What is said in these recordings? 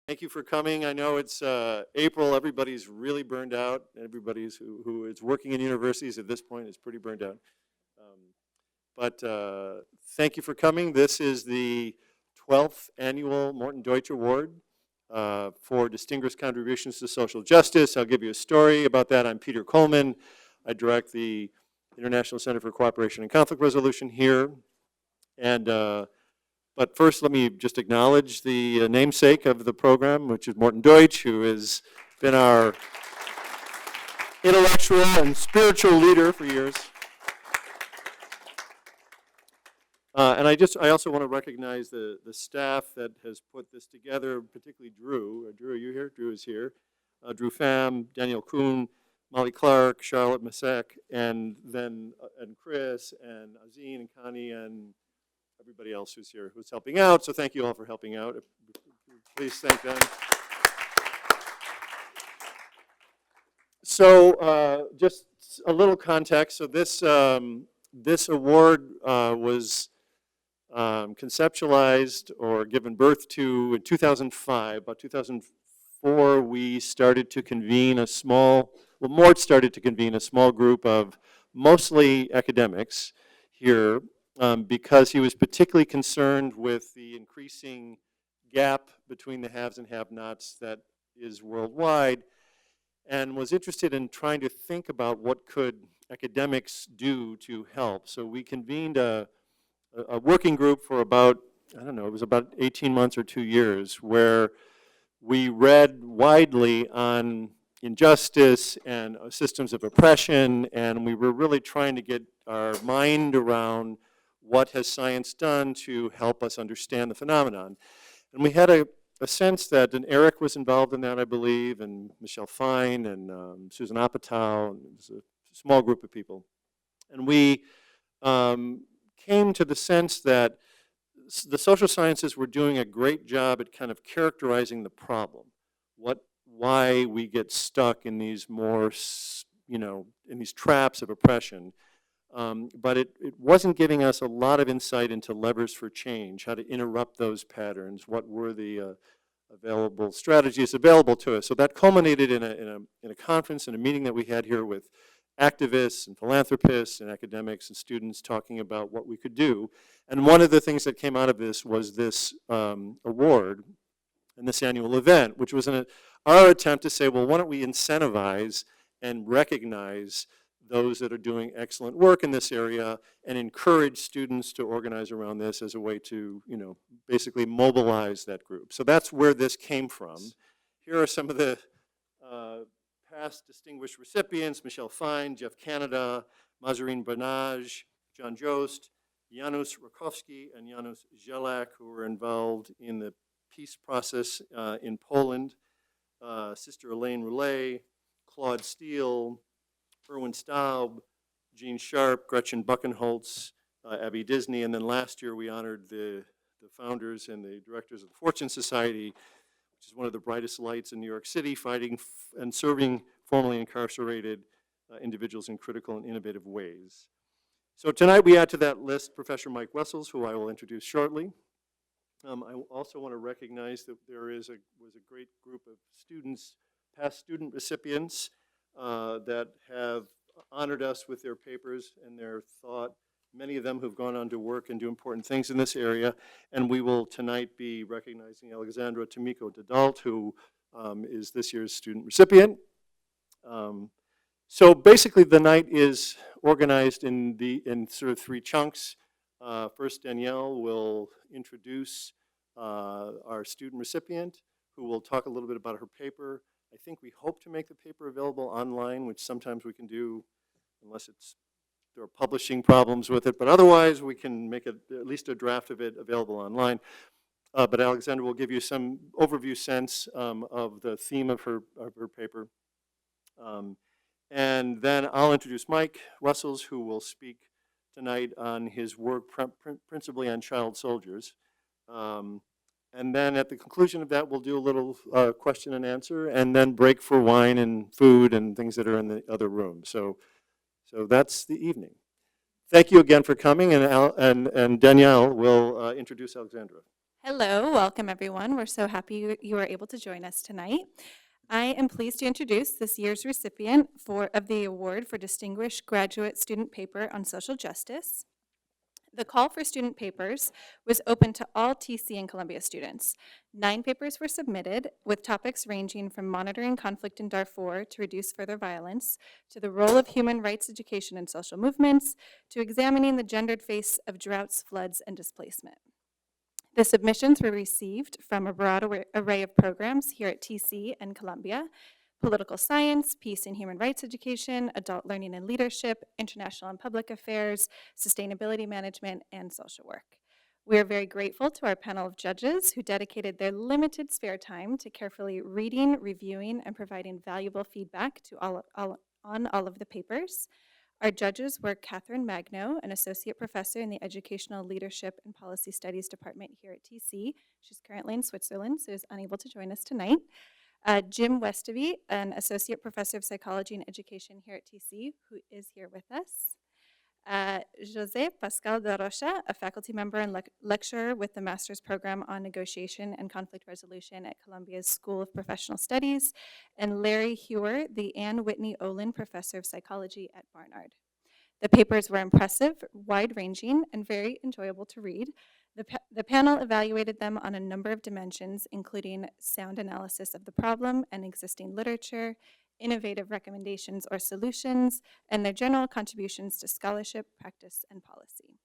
Thank you for coming. I know it's April. Everybody's really burned out. Everybody's who is working in universities at this point is pretty burned out. But thank you for coming. This is the 12th annual Morton Deutsch Award for distinguished contributions to social justice. I'll give you a story about that. I'm Peter Coleman. I direct the International Center for Cooperation and Conflict Resolution here. And but first, let me just acknowledge the namesake of the program, which is Morton Deutsch, who has been our intellectual and spiritual leader for years. And I also want to recognize the staff that has put this together, particularly Drew. Drew, are you here? Drew is here. Drew Pham, Daniel Kuhn, Molly Clark, Charlotte Masek, and Chris, and Azine, and Connie, and everybody else who's here who's helping out. So thank you all for helping out. Please thank them. So just a little context. So this award was conceptualized or given birth to in 2005. About 2004, we started to convene a small, Mort started to convene a small group of mostly academics here because he was particularly concerned with the increasing gap between the haves and have-nots that is worldwide, and was interested in trying to think about what could academics do to help. So we convened a working group for about, I don't know, it was about 18 months or 2 years, where we read widely on injustice and systems of oppression, and we were really trying to get our mind around what has science done to help us understand the phenomenon. And we had a sense that, and Eric was involved in that, I believe, and Michelle Fine, and Susan Apatow, and it was a small group of people. And we came to the sense that the social sciences were doing a great job at kind of characterizing the problem, why we get stuck in these more, in these traps of oppression. But it wasn't giving us a lot of insight into levers for change, how to interrupt those patterns, what were the available strategies available to us. So that culminated in a conference and a meeting that we had here with activists and philanthropists and academics and students talking about what we could do. And one of the things that came out of this was this award and this annual event, which was our attempt to say, well, why don't we incentivize and recognize those that are doing excellent work in this area and encourage students to organize around this as a way to, basically mobilize that group. So that's where this came from. Here are some of the past distinguished recipients: Michelle Fine, Jeff Canada, Mazarine Banaj, John Jost, Janusz Rakowski, and Janusz Jelak, who were involved in the peace process in Poland, Sister Elaine Roulet, Claude Steele, Erwin Staub, Gene Sharp, Gretchen Buchenholz, Abby Disney, and then last year we honored the founders and the directors of the Fortune Society, which is one of the brightest lights in New York City, fighting and serving formerly incarcerated individuals in critical and innovative ways. So tonight we add to that list Professor Mike Wessells, who I will introduce shortly. I also want to recognize that there was a great group of students, past student recipients, that have honored us with their papers and their thought. Many of them who've gone on to work and do important things in this area. And we will tonight be recognizing Alexandra Tamiko de Dalt, who is this year's student recipient. So basically the night is organized in sort of 3 chunks. First, Danielle will introduce our student recipient, who will talk a little bit about her paper. I think we hope to make the paper available online, which sometimes we can do unless there are publishing problems with it, but otherwise we can make at least a draft of it available online. But Alexandra will give you some overview sense of the theme of her paper. And then I'll introduce Mike Wessells, who will speak tonight on his work principally on child soldiers. And then at the conclusion of that, we'll do a little question and answer, and then break for wine and food and things that are in the other room. So that's the evening. Thank you again for coming, and Danielle will introduce Alexandra. Hello, welcome everyone. We're so happy you are able to join us tonight. I am pleased to introduce this year's recipient of the award for Distinguished Graduate Student Paper on Social Justice. The call for student papers was open to all TC and Columbia students. 9 papers were submitted, with topics ranging from monitoring conflict in Darfur to reduce further violence, to the role of human rights education in social movements, to examining the gendered face of droughts, floods, and displacement. The submissions were received from a broad array of programs here at TC and Columbia: political science, peace and human rights education, adult learning and leadership, international and public affairs, sustainability management, and social work. We are very grateful to our panel of judges who dedicated their limited spare time to carefully reading, reviewing, and providing valuable feedback to on all of the papers. Our judges were Catherine Magno, an associate professor in the Educational Leadership and Policy Studies Department here at TC. She's currently in Switzerland, so is unable to join us tonight. Jim Westovy, an associate professor of psychology and education here at TC, who is here with us. José Pascal de Rocha, a faculty member and lecturer with the master's program on negotiation and conflict resolution at Columbia's School of Professional Studies, and Larry Hewer, the Anne Whitney Olin Professor of Psychology at Barnard. The papers were impressive, wide-ranging, and very enjoyable to read. The panel evaluated them on a number of dimensions, including sound analysis of the problem and existing literature, innovative recommendations or solutions, and their general contributions to scholarship, practice, and policy.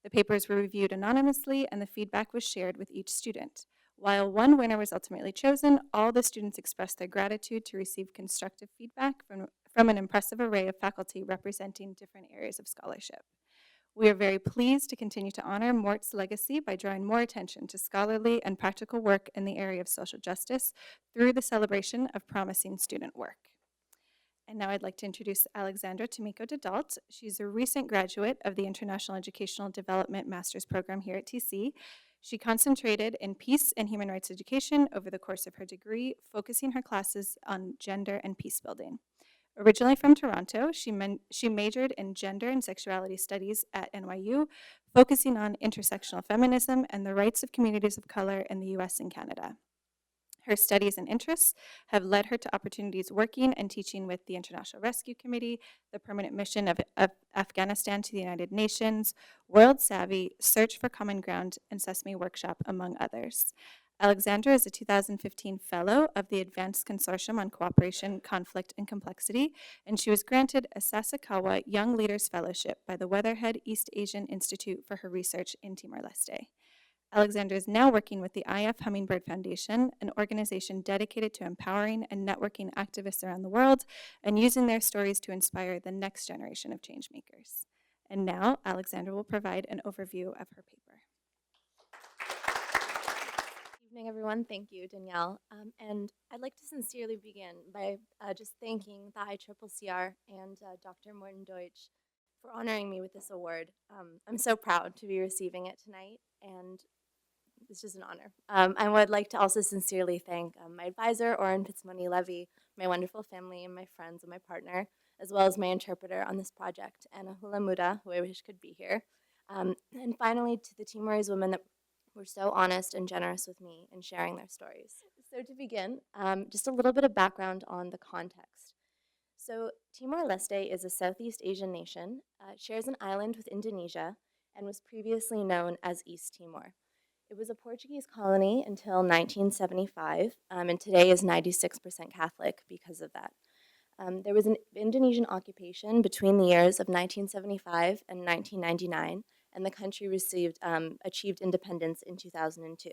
The papers were reviewed anonymously, and the feedback was shared with each student. While one winner was ultimately chosen, all the students expressed their gratitude to receive constructive feedback from an impressive array of faculty representing different areas of scholarship. We are very pleased to continue to honor Mort's legacy by drawing more attention to scholarly and practical work in the area of social justice through the celebration of promising student work. And now I'd like to introduce Alexandra Tamiko de Dalt. She's a recent graduate of the International Educational Development Master's Program here at TC. She concentrated in peace and human rights education over the course of her degree, focusing her classes on gender and peace building. Originally from Toronto, she majored in gender and sexuality studies at NYU, focusing on intersectional feminism and the rights of communities of color in the US and Canada. Her studies and interests have led her to opportunities working and teaching with the International Rescue Committee, the Permanent Mission of Afghanistan to the United Nations, World Savvy, Search for Common Ground, and Sesame Workshop, among others. Alexandra is a 2015 Fellow of the Advanced Consortium on Cooperation, Conflict, and Complexity, and she was granted a Sasakawa Young Leaders Fellowship by the Weatherhead East Asian Institute for her research in Timor-Leste. Alexandra is now working with the IF Hummingbird Foundation, an organization dedicated to empowering and networking activists around the world and using their stories to inspire the next generation of changemakers. And now, Alexandra will provide an overview of her paper. Good evening, everyone. Thank you, Danielle. And I'd like to sincerely begin by just thanking the ICCCR and Dr. Morton Deutsch for honoring me with this award. I'm so proud to be receiving it tonight, and it's just an honor. I would like to also sincerely thank my advisor, Oren Pitzmoni-Levy, my wonderful family and my friends and my partner, as well as my interpreter on this project, Anna Hula Muda, who I wish could be here. And finally, to the Timorese women that were so honest and generous with me in sharing their stories. So to begin, just a little bit of background on the context. So Timor-Leste is a Southeast Asian nation, shares an island with Indonesia, and was previously known as East Timor. It was a Portuguese colony until 1975, and today is 96% Catholic because of that. There was an Indonesian occupation between the years of 1975 and 1999, and the country achieved independence in 2002.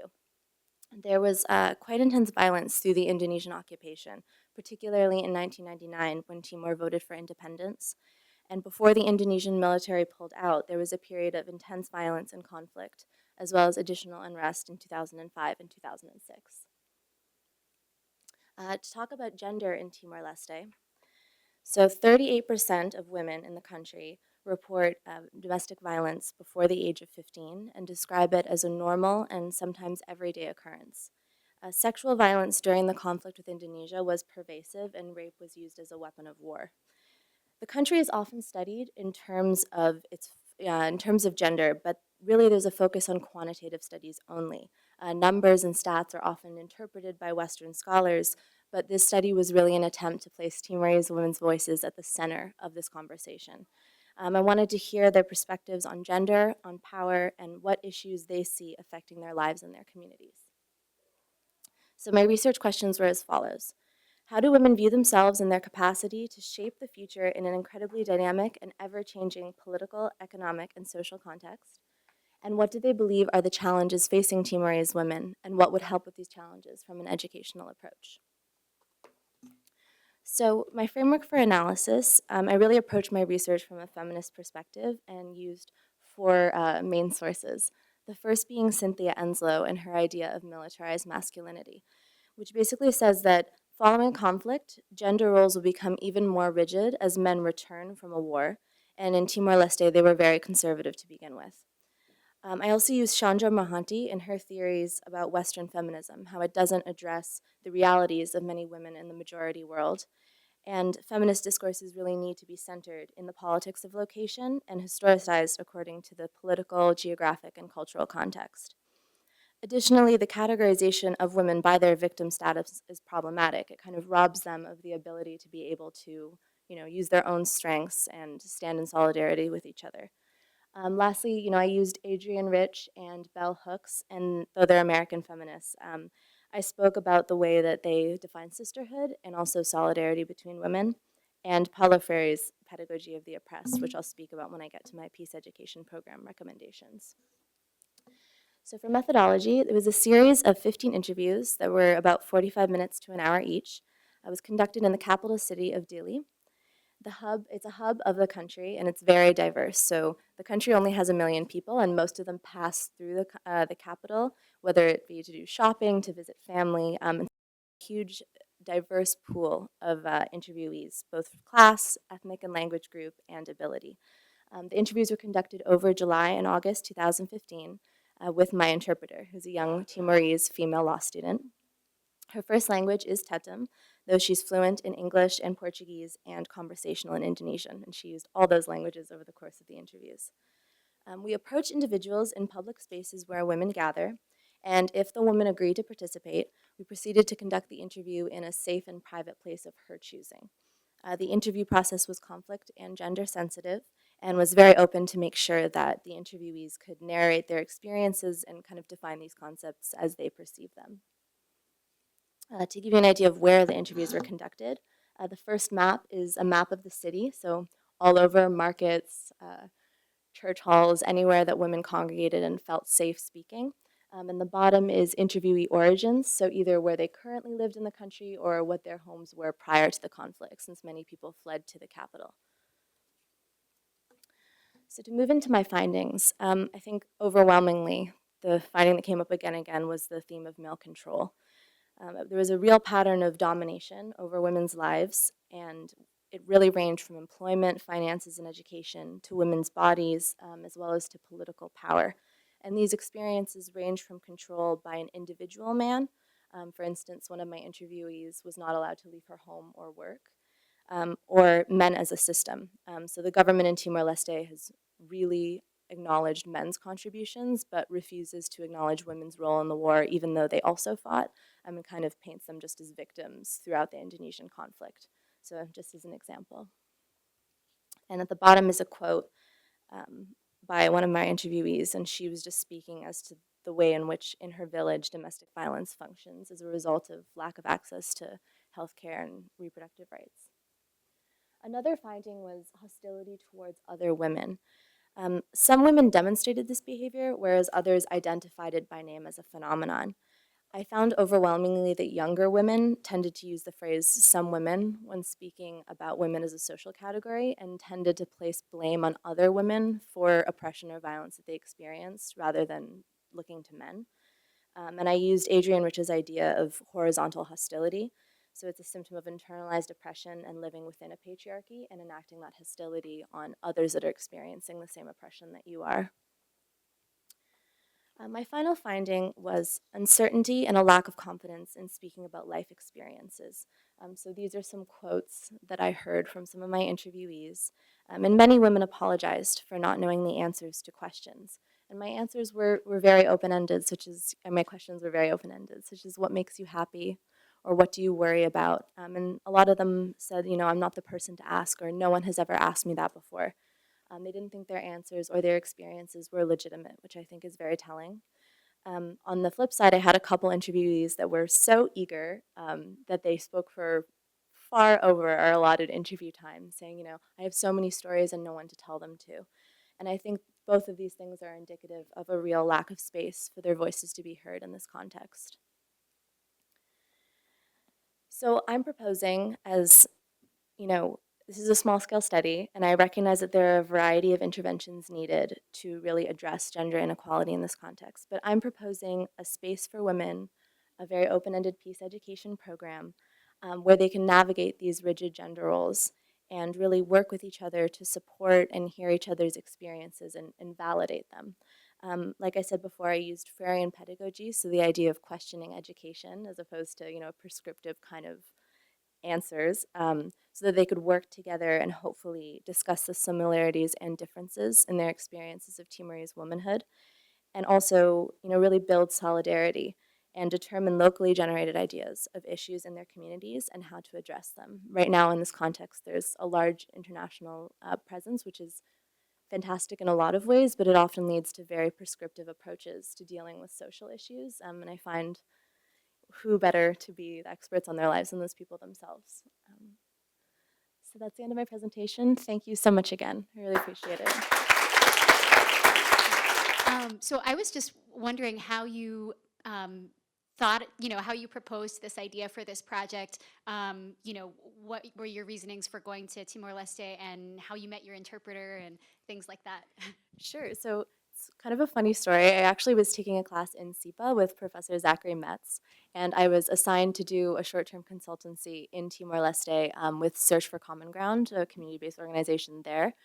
There was quite intense violence through the Indonesian occupation, particularly in 1999 when Timor voted for independence. And before the Indonesian military pulled out, there was a period of intense violence and conflict, as well as additional unrest in 2005 and 2006. To talk about gender in Timor-Leste, so 38% of women in the country report domestic violence before the age of 15 and describe it as a normal and sometimes everyday occurrence. Sexual violence during the conflict with Indonesia was pervasive, and rape was used as a weapon of war. The country is often studied in terms of gender, but really there's a focus on quantitative studies only. Numbers and stats are often interpreted by Western scholars, but this study was really an attempt to place Timorese women's voices at the center of this conversation. I wanted to hear their perspectives on gender, on power, and what issues they see affecting their lives and their communities. So my research questions were as follows. How do women view themselves and their capacity to shape the future in an incredibly dynamic and ever-changing political, economic, and social context? And what do they believe are the challenges facing Timorese women, and what would help with these challenges from an educational approach? So my framework for analysis, I really approached my research from a feminist perspective and used four main sources. The first being Cynthia Enslow and her idea of militarized masculinity, which basically says that following conflict, gender roles will become even more rigid as men return from a war, and in Timor-Leste, they were very conservative to begin with. I also use Chandra Mohanty in her theories about Western feminism, how it doesn't address the realities of many women in the majority world. And feminist discourses really need to be centered in the politics of location and historicized according to the political, geographic, and cultural context. Additionally, the categorization of women by their victim status is problematic. It kind of robs them of the ability to be able to, use their own strengths and stand in solidarity with each other. Lastly, I used Adrienne Rich and Bell Hooks, and though they're American feminists, I spoke about the way that they define sisterhood and also solidarity between women, and Paulo Freire's Pedagogy of the Oppressed, which I'll speak about when I get to my peace education program recommendations. So for methodology, it was a series of 15 interviews that were about 45 minutes to an hour each. It was conducted in the capital city of Dili. It's a hub of the country, and it's very diverse. So the country only has 1 million people, and most of them pass through the capital, whether it be to do shopping, to visit family. And a huge, diverse pool of interviewees, both class, ethnic and language group, and ability. The interviews were conducted over July and August 2015 with my interpreter, who's a young Timorese female law student. Her first language is Tetum, though she's fluent in English and Portuguese and conversational in Indonesian, and she used all those languages over the course of the interviews. We approach individuals in public spaces where women gather, and if the woman agreed to participate, we proceeded to conduct the interview in a safe and private place of her choosing. The interview process was conflict and gender sensitive and was very open to make sure that the interviewees could narrate their experiences and kind of define these concepts as they perceive them. To give you an idea of where the interviews were conducted, the first map is a map of the city, so all over markets, church halls, anywhere that women congregated and felt safe speaking. And the bottom is interviewee origins, so either where they currently lived in the country or what their homes were prior to the conflict, since many people fled to the capital. So to move into my findings, I think overwhelmingly, the finding that came up again and again was the theme of male control. There was a real pattern of domination over women's lives, and it really ranged from employment, finances, and education to women's bodies, as well as to political power. And these experiences range from control by an individual man. For instance, one of my interviewees was not allowed to leave her home or work, or men as a system. So the government in Timor-Leste has really acknowledged men's contributions, but refuses to acknowledge women's role in the war, even though they also fought, and kind of paints them just as victims throughout the Indonesian conflict. So just as an example. And at the bottom is a quote by one of my interviewees, and she was just speaking as to the way in which in her village domestic violence functions as a result of lack of access to healthcare and reproductive rights. Another finding was hostility towards other women. Some women demonstrated this behavior, whereas others identified it by name as a phenomenon. I found overwhelmingly that younger women tended to use the phrase some women when speaking about women as a social category and tended to place blame on other women for oppression or violence that they experienced rather than looking to men. And I used Adrienne Rich's idea of horizontal hostility. So it's a symptom of internalized oppression and living within a patriarchy and enacting that hostility on others that are experiencing the same oppression that you are. My final finding was uncertainty and a lack of confidence in speaking about life experiences. So these are some quotes that I heard from some of my interviewees. And many women apologized for not knowing the answers to questions. And my answers were very open-ended, and my questions were very open-ended, such as what makes you happy, or what do you worry about? And a lot of them said, I'm not the person to ask, or no one has ever asked me that before. They didn't think their answers or their experiences were legitimate, which I think is very telling. On the flip side, I had a couple interviewees that were so eager that they spoke for far over our allotted interview time, saying, I have so many stories and no one to tell them to. And I think both of these things are indicative of a real lack of space for their voices to be heard in this context. So I'm proposing, as this is a small-scale study, and I recognize that there are a variety of interventions needed to really address gender inequality in this context. But I'm proposing a space for women, a very open-ended peace education program, where they can navigate these rigid gender roles and really work with each other to support and hear each other's experiences and validate them. Like I said before, I used Freudian pedagogy, so the idea of questioning education as opposed to a prescriptive kind of answers, so that they could work together and hopefully discuss the similarities and differences in their experiences of Timorese womanhood, and also really build solidarity and determine locally generated ideas of issues in their communities and how to address them. Right now in this context, there's a large international presence, which is fantastic in a lot of ways, but it often leads to very prescriptive approaches to dealing with social issues, and I find who better to be the experts on their lives than those people themselves. So that's the end of my presentation. Thank you so much again. I really appreciate it. So I was just wondering how you thought, how you proposed this idea for this project. What were your reasonings for going to Timor-Leste, and how you met your interpreter and things like that? Sure. So it's kind of a funny story. I actually was taking a class in SIPA with Professor Zachary Metz, and I was assigned to do a short-term consultancy in Timor-Leste with Search for Common Ground, a community-based organization there.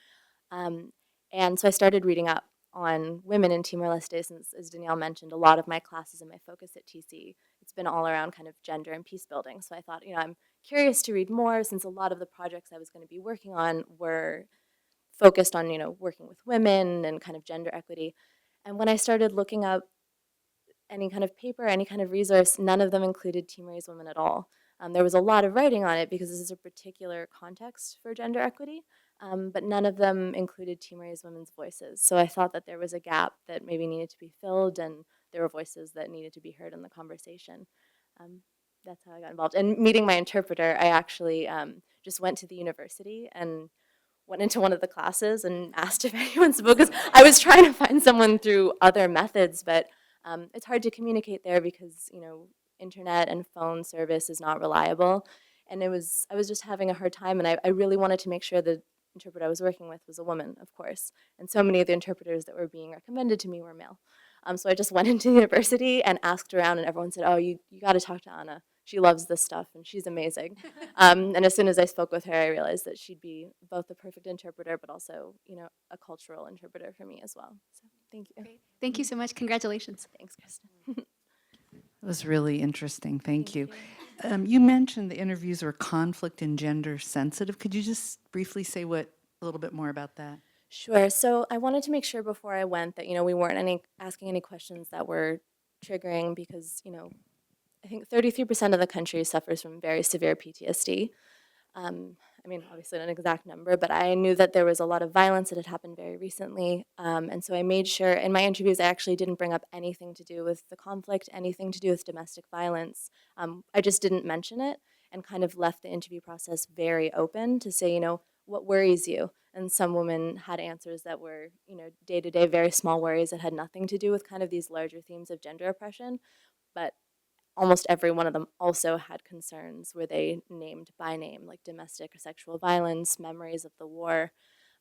And so I started reading up on women in Timor-Leste, since, as Danielle mentioned, a lot of my classes and my focus at TC, it's been all around kind of gender and peace building. So I thought, I'm curious to read more, since a lot of the projects I was going to be working on were focused on, working with women and kind of gender equity. And when I started looking up any kind of paper, any kind of resource, none of them included Timorese women at all. There was a lot of writing on it because this is a particular context for gender equity, but none of them included Timorese women's voices. So I thought that there was a gap that maybe needed to be filled, and there were voices that needed to be heard in the conversation. That's how I got involved. And meeting my interpreter, I actually just went to the university and went into one of the classes and asked if anyone spoke, because I was trying to find someone through other methods, but it's hard to communicate there because internet and phone service is not reliable, and I was just having a hard time, and I really wanted to make sure the interpreter I was working with was a woman, of course, and so many of the interpreters that were being recommended to me were male. So I just went into the university and asked around, and everyone said, "Oh, you got to talk to Anna. She loves this stuff, and she's amazing." And as soon as I spoke with her, I realized that she'd be both the perfect interpreter, but also, a cultural interpreter for me as well. So thank you. Great. Thank you so much. Congratulations. Thanks, Kristen. It was really interesting. Thank you. You mentioned the interviews were conflict and gender sensitive. Could you just briefly say a little bit more about that? Sure. So I wanted to make sure before I went that, we weren't asking any questions that were triggering, because, I think 33% of the country suffers from very severe PTSD. Obviously not an exact number, but I knew that there was a lot of violence that had happened very recently. And so I made sure in my interviews, I actually didn't bring up anything to do with the conflict, anything to do with domestic violence. I just didn't mention it, and kind of left the interview process very open to say, what worries you? And some women had answers that were, day-to-day, very small worries that had nothing to do with kind of these larger themes of gender oppression. But almost every one of them also had concerns where they named by name, like domestic or sexual violence, memories of the war.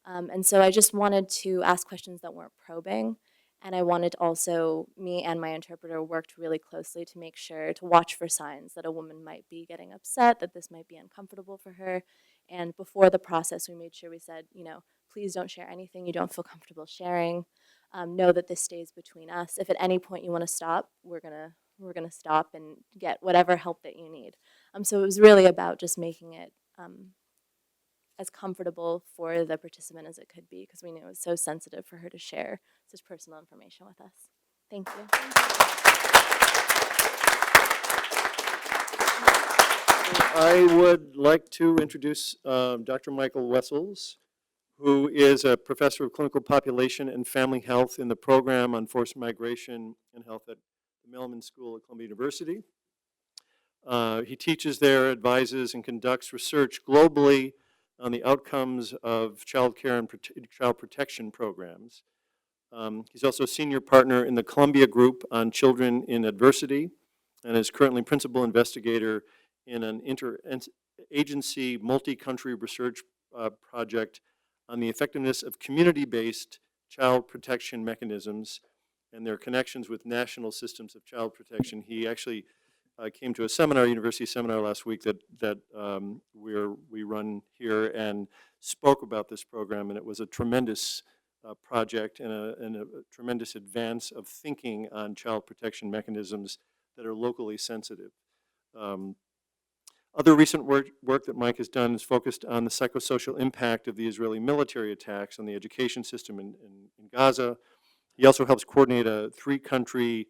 And so I just wanted to ask questions that weren't probing. And I wanted also, me and my interpreter worked really closely to make sure to watch for signs that a woman might be getting upset, that this might be uncomfortable for her. And before the process, we made sure we said, please don't share anything you don't feel comfortable sharing. Know that this stays between us. If at any point you want to stop, we're gonna stop and get whatever help that you need. So it was really about just making it as comfortable for the participant as it could be, because we knew it was so sensitive for her to share such personal information with us. Thank you. I would like to introduce Dr. Michael Wessells, who is a professor of clinical population and family health in the program on forced migration and health at the Milliman School at Columbia University. He teaches there, advises, and conducts research globally on the outcomes of child care and child protection programs. He's also a senior partner in the Columbia Group on Children in Adversity and is currently principal investigator in an interagency multi-country research project on the effectiveness of community-based child protection mechanisms and their connections with national systems of child protection. He actually came to a seminar, university seminar last week that we run here, and spoke about this program, and it was a tremendous project and a tremendous advance of thinking on child protection mechanisms that are locally sensitive. Other recent work that Mike has done is focused on the psychosocial impact of the Israeli military attacks on the education system in Gaza. He also helps coordinate a 3-country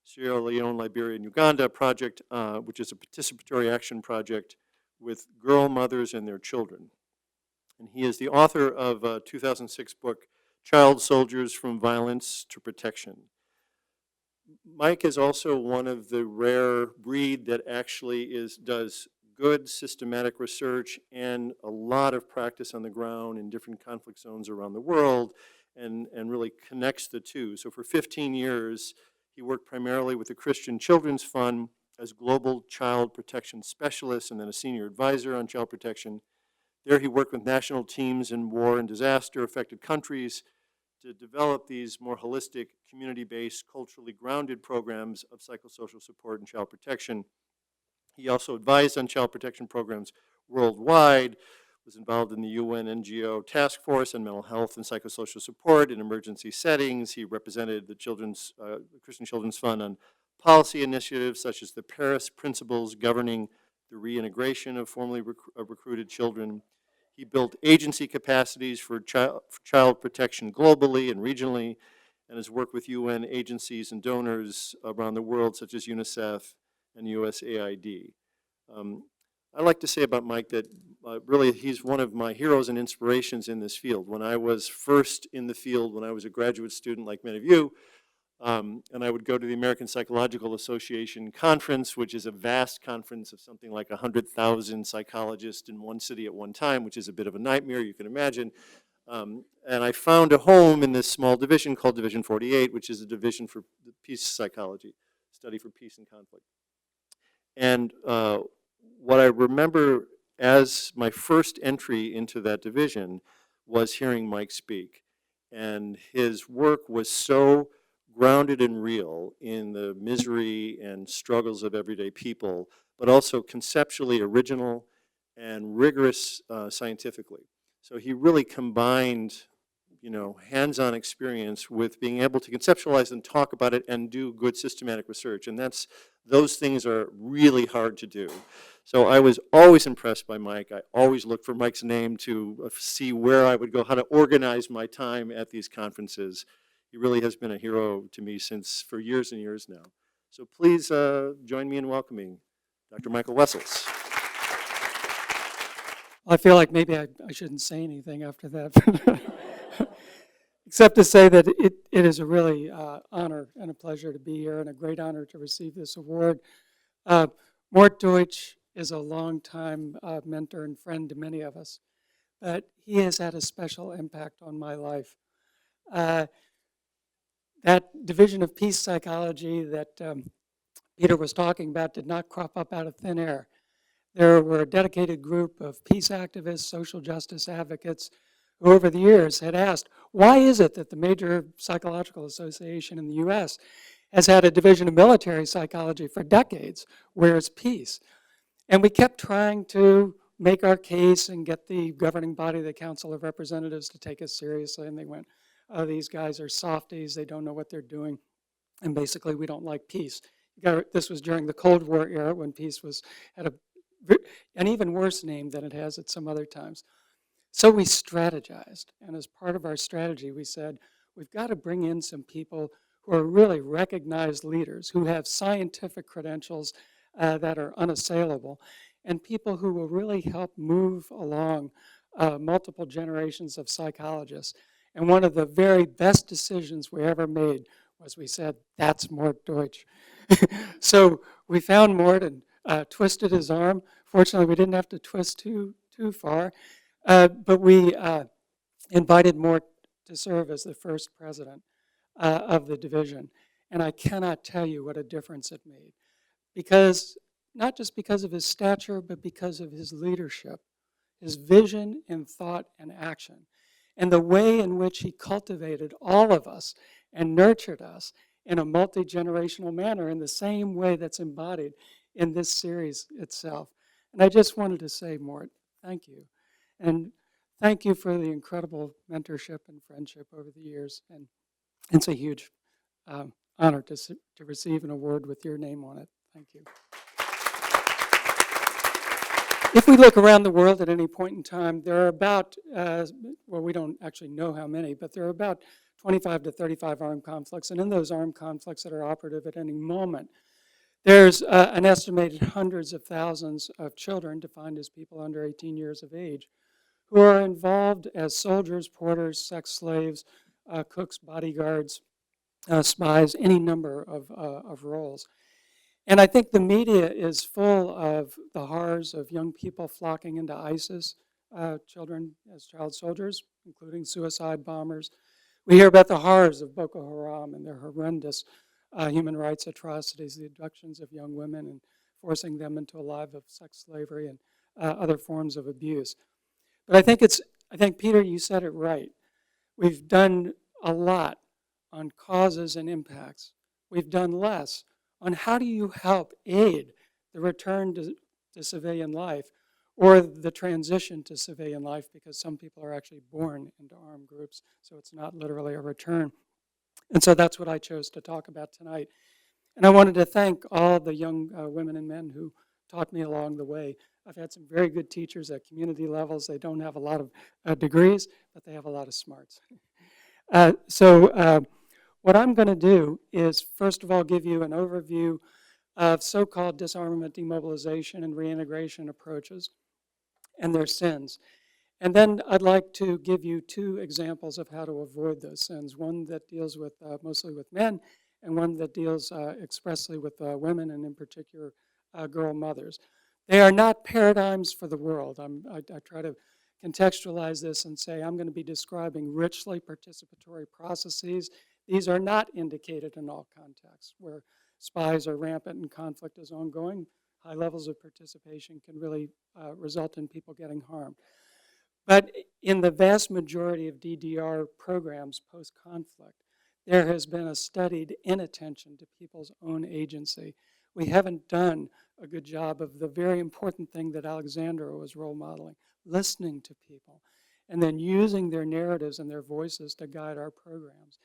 Sierra Leone, Liberia, and Uganda project, which is a participatory action project with girl mothers and their children. And he is the author of a 2006 book, Child Soldiers from Violence to Protection. Mike is also one of the rare breed that actually does good systematic research and a lot of practice on the ground in different conflict zones around the world, and really connects the two. So for 15 years, he worked primarily with the Christian Children's Fund as Global Child Protection Specialist and then a senior advisor on child protection. There he worked with national teams in war and disaster-affected countries to develop these more holistic, community-based, culturally grounded programs of psychosocial support and child protection. He also advised on child protection programs worldwide, was involved in the UN NGO task force on mental health and psychosocial support in emergency settings. He represented the Christian Children's Fund on policy initiatives such as the Paris Principles governing the reintegration of formerly recruited children. He built agency capacities for child protection globally and regionally, and has worked with UN agencies and donors around the world such as UNICEF and USAID. I like to say about Mike that really he's one of my heroes and inspirations in this field. When I was first in the field, when I was a graduate student like many of you, and I would go to the American Psychological Association conference, which is a vast conference of something like 100,000 psychologists in one city at one time, which is a bit of a nightmare, you can imagine. And I found a home in this small division called Division 48, which is a division for peace psychology, study for peace and conflict. And what I remember as my first entry into that division was hearing Mike speak. And his work was so grounded and real in the misery and struggles of everyday people, but also conceptually original and rigorous scientifically. So he really combined, hands-on experience with being able to conceptualize and talk about it and do good systematic research. And those things are really hard to do. So I was always impressed by Mike. I always looked for Mike's name to see where I would go, how to organize my time at these conferences. He really has been a hero to me for years and years now. So please join me in welcoming Dr. Michael Wessells. I feel like maybe I shouldn't say anything after that, except to say that it is a really honor and a pleasure to be here, and a great honor to receive this award. Mort Deutsch is a longtime mentor and friend to many of us, but he has had a special impact on my life. That division of peace psychology that Peter was talking about did not crop up out of thin air. There were a dedicated group of peace activists, social justice advocates, who over the years had asked, why is it that the major psychological association in the US has had a division of military psychology for decades? Where's peace? And we kept trying to make our case and get the governing body, the Council of Representatives, to take us seriously, and they went, oh, these guys are softies, they don't know what they're doing, and basically we don't like peace. This was during the Cold War era when peace had an even worse name than it has at some other times. So we strategized, and as part of our strategy, we said, we've got to bring in some people who are really recognized leaders, who have scientific credentials that are unassailable, and people who will really help move along multiple generations of psychologists. And one of the very best decisions we ever made was we said, that's Mort Deutsch. So we found Mort and twisted his arm. Fortunately, we didn't have to twist too far, but we invited Mort to serve as the first president of the division. And I cannot tell you what a difference it made. Because, not just because of his stature, but because of his leadership, his vision and thought and action, and the way in which he cultivated all of us and nurtured us in a multi-generational manner in the same way that's embodied in this series itself. And I just wanted to say, Mort, thank you. And thank you for the incredible mentorship and friendship over the years. And it's a huge honor to receive an award with your name on it. Thank you. If we look around the world at any point in time, there are about, well, we don't actually know how many, but there are about 25 to 35 armed conflicts. And in those armed conflicts that are operative at any moment, there's an estimated hundreds of thousands of children, defined as people under 18 years of age, who are involved as soldiers, porters, sex slaves, cooks, bodyguards, spies, any number of roles. And I think the media is full of the horrors of young people flocking into ISIS, children as child soldiers, including suicide bombers. We hear about the horrors of Boko Haram and their horrendous human rights atrocities, the abductions of young women and forcing them into a life of sex slavery and other forms of abuse. But I think, Peter, you said it right. We've done a lot on causes and impacts. We've done less on how do you help aid the return to civilian life or the transition to civilian life, because some people are actually born into armed groups, so it's not literally a return. And so that's what I chose to talk about tonight. And I wanted to thank all the young women and men who taught me along the way. I've had some very good teachers at community levels. They don't have a lot of degrees, but they have a lot of smarts. What I'm going to do is, first of all, give you an overview of so-called disarmament, demobilization, and reintegration approaches and their sins. And then I'd like to give you two examples of how to avoid those sins, one that deals with mostly with men, and one that deals expressly with women, and in particular, girl mothers. They are not paradigms for the world. I try to contextualize this and say I'm going to be describing richly participatory processes. These are not indicated in all contexts. Where spies are rampant and conflict is ongoing, high levels of participation can really result in people getting harmed. But in the vast majority of DDR programs post-conflict, there has been a studied inattention to people's own agency. We haven't done a good job of the very important thing that Alexandra was role modeling, listening to people, and then using their narratives and their voices to guide our programs.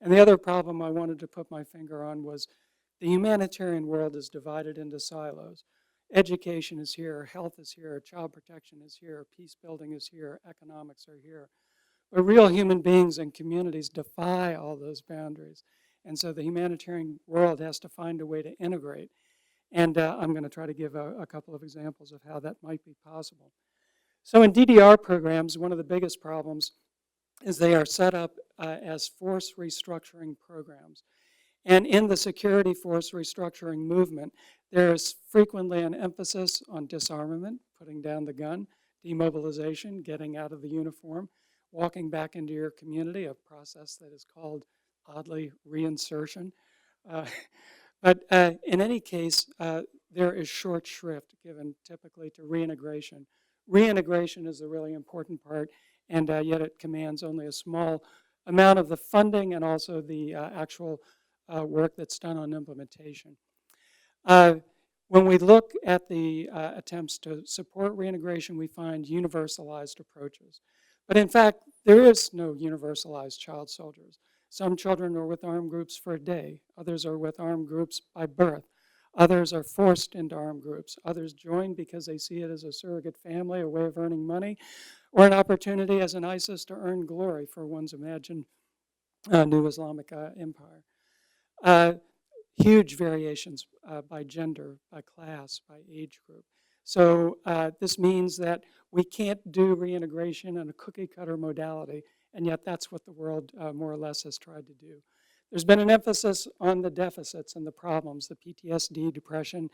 And the other problem I wanted to put my finger on was the humanitarian world is divided into silos. Education is here, health is here, child protection is here, peace building is here, economics are here. But real human beings and communities defy all those boundaries. And so the humanitarian world has to find a way to integrate. And I'm going to try to give a couple of examples of how that might be possible. So in DDR programs, one of the biggest problems is they are set up as force restructuring programs. And in the security force restructuring movement, there is frequently an emphasis on disarmament, putting down the gun, demobilization, getting out of the uniform, walking back into your community, a process that is called, oddly, reinsertion. But in any case, there is short shrift given typically to reintegration. Reintegration is the really important part, and yet it commands only a small amount of the funding and also the actual work that's done on implementation. When we look at the attempts to support reintegration, we find universalized approaches. But in fact, there is no universalized child soldiers. Some children are with armed groups for a day. Others are with armed groups by birth. Others are forced into armed groups. Others join because they see it as a surrogate family, a way of earning money, or an opportunity as an ISIS to earn glory for one's imagined new Islamic empire. Huge variations by gender, by class, by age group. So this means that we can't do reintegration in a cookie-cutter modality, and yet that's what the world more or less has tried to do. There's been an emphasis on the deficits and the problems, the PTSD, depression,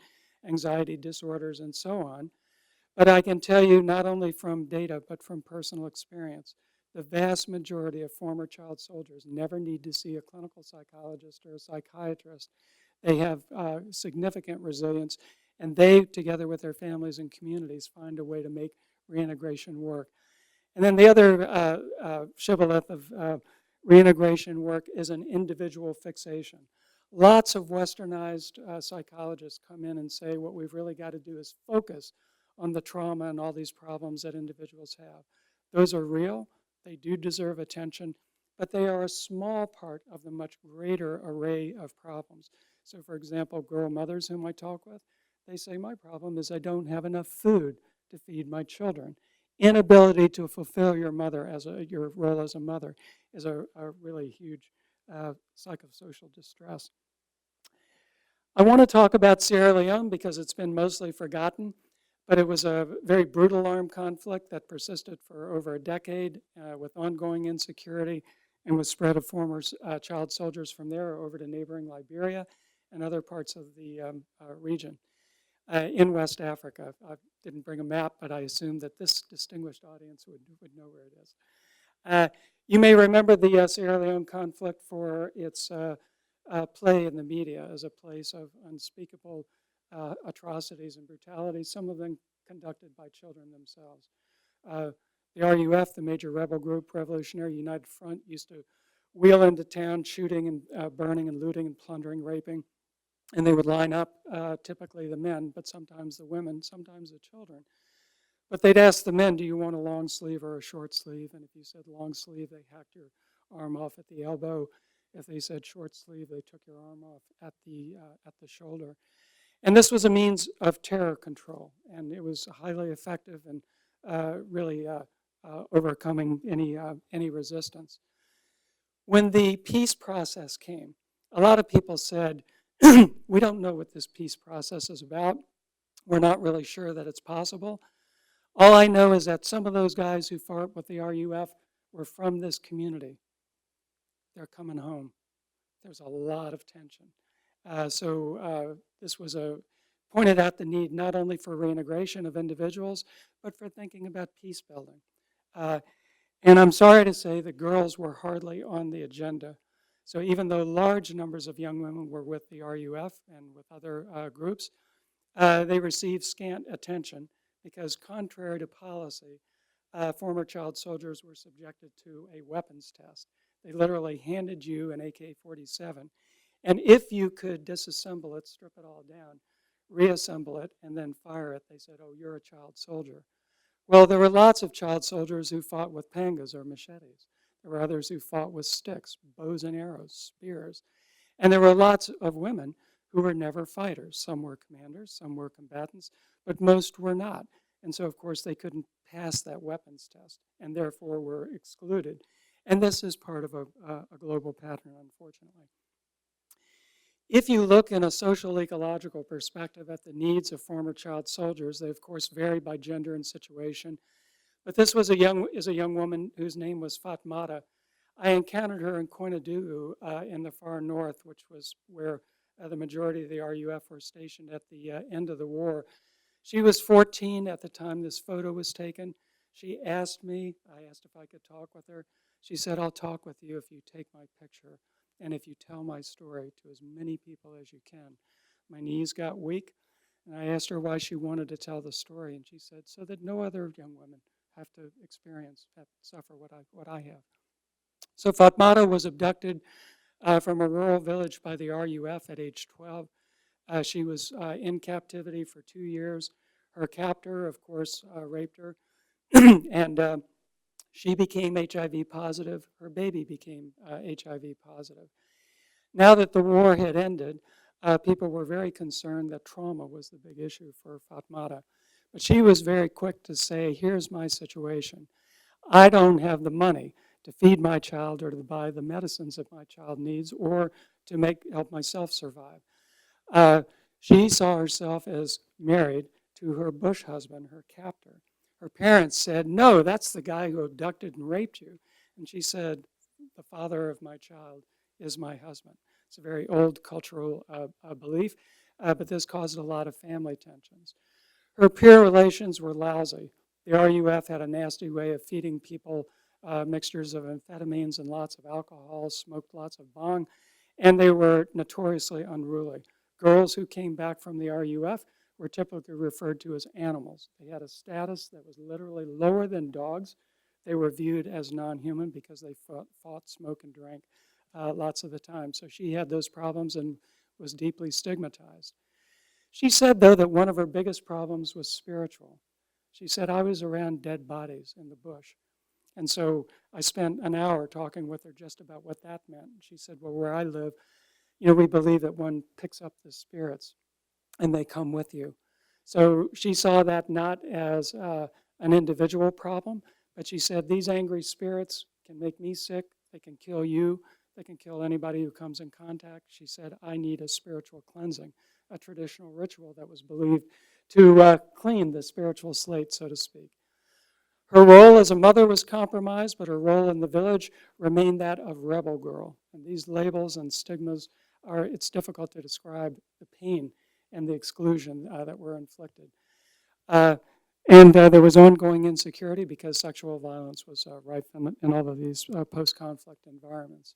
anxiety disorders, and so on. But I can tell you, not only from data, but from personal experience, the vast majority of former child soldiers never need to see a clinical psychologist or a psychiatrist. They have significant resilience, and they, together with their families and communities, find a way to make reintegration work. And then the other shibboleth of reintegration work is an individual fixation. Lots of westernized psychologists come in and say what we've really got to do is focus on the trauma and all these problems that individuals have. Those are real, they do deserve attention, but they are a small part of the much greater array of problems. So for example, girl mothers whom I talk with, they say my problem is I don't have enough food to feed my children. Inability to fulfill your role as a mother is a really huge psychosocial distress. I want to talk about Sierra Leone because it's been mostly forgotten, but it was a very brutal armed conflict that persisted for over a decade with ongoing insecurity and with spread of former child soldiers from there over to neighboring Liberia and other parts of the region in West Africa. I didn't bring a map, but I assume that this distinguished audience would know where it is. You may remember the Sierra Leone conflict for its play in the media as a place of unspeakable atrocities and brutalities, some of them conducted by children themselves. The RUF, the major rebel group, Revolutionary United Front, used to wheel into town shooting and burning and looting and plundering, raping. And they would line up, typically the men, but sometimes the women, sometimes the children. But they'd ask the men, do you want a long sleeve or a short sleeve? And if you said long sleeve, they hacked your arm off at the elbow. If they said short sleeve, they took your arm off at the shoulder. And this was a means of terror control, and it was highly effective in really overcoming any resistance. When the peace process came, a lot of people said, we don't know what this peace process is about. We're not really sure that it's possible. All I know is that some of those guys who fought with the RUF were from this community. They're coming home. There's a lot of tension. This was pointed out the need not only for reintegration of individuals, but for thinking about peace building. And I'm sorry to say the girls were hardly on the agenda. So even though large numbers of young women were with the RUF and with other groups, they received scant attention because contrary to policy, former child soldiers were subjected to a weapons test. They literally handed you an AK-47, and if you could disassemble it, strip it all down, reassemble it, and then fire it, they said, oh, you're a child soldier. Well, there were lots of child soldiers who fought with pangas or machetes. There were others who fought with sticks, bows and arrows, spears. And there were lots of women who were never fighters. Some were commanders, some were combatants, but most were not. And so, of course, they couldn't pass that weapons test and therefore were excluded. And this is part of a global pattern, unfortunately. If you look in a social ecological perspective at the needs of former child soldiers, they of course vary by gender and situation. But this was a young woman whose name was Fatmata. I encountered her in Koinadu in the far north, which was where the majority of the RUF were stationed at the end of the war. She was 14 at the time this photo was taken. She asked me, I asked if I could talk with her. She said, I'll talk with you if you take my picture and if you tell my story to as many people as you can. My knees got weak, and I asked her why she wanted to tell the story, and she said, so that no other young women have to suffer what I have. So Fatmata was abducted from a rural village by the RUF at age 12. She was in captivity for 2 years. Her captor, of course, raped her, and she became HIV positive. Her baby became HIV positive. Now that the war had ended, people were very concerned that trauma was the big issue for Fatmata. But she was very quick to say, here's my situation. I don't have the money to feed my child or to buy the medicines that my child needs or to help myself survive. She saw herself as married to her bush husband, her captor. Her parents said, no, that's the guy who abducted and raped you. And she said, the father of my child is my husband. It's a very old cultural belief, but this caused a lot of family tensions. Her peer relations were lousy. The RUF had a nasty way of feeding people mixtures of amphetamines and lots of alcohol, smoked lots of bong, and they were notoriously unruly. Girls who came back from the RUF were typically referred to as animals. They had a status that was literally lower than dogs. They were viewed as non-human because they fought, smoked, and drank lots of the time. So she had those problems and was deeply stigmatized. She said, though, that one of her biggest problems was spiritual. She said, I was around dead bodies in the bush. And so I spent an hour talking with her just about what that meant. She said, well, where I live, we believe that one picks up the spirits and they come with you. So she saw that not as an individual problem, but she said, these angry spirits can make me sick, they can kill you, they can kill anybody who comes in contact. She said, I need a spiritual cleansing, a traditional ritual that was believed to clean the spiritual slate, so to speak. Her role as a mother was compromised, but her role in the village remained that of rebel girl. And these labels and stigmas it's difficult to describe the pain and the exclusion that were inflicted. And there was ongoing insecurity because sexual violence was rife in all of these post-conflict environments.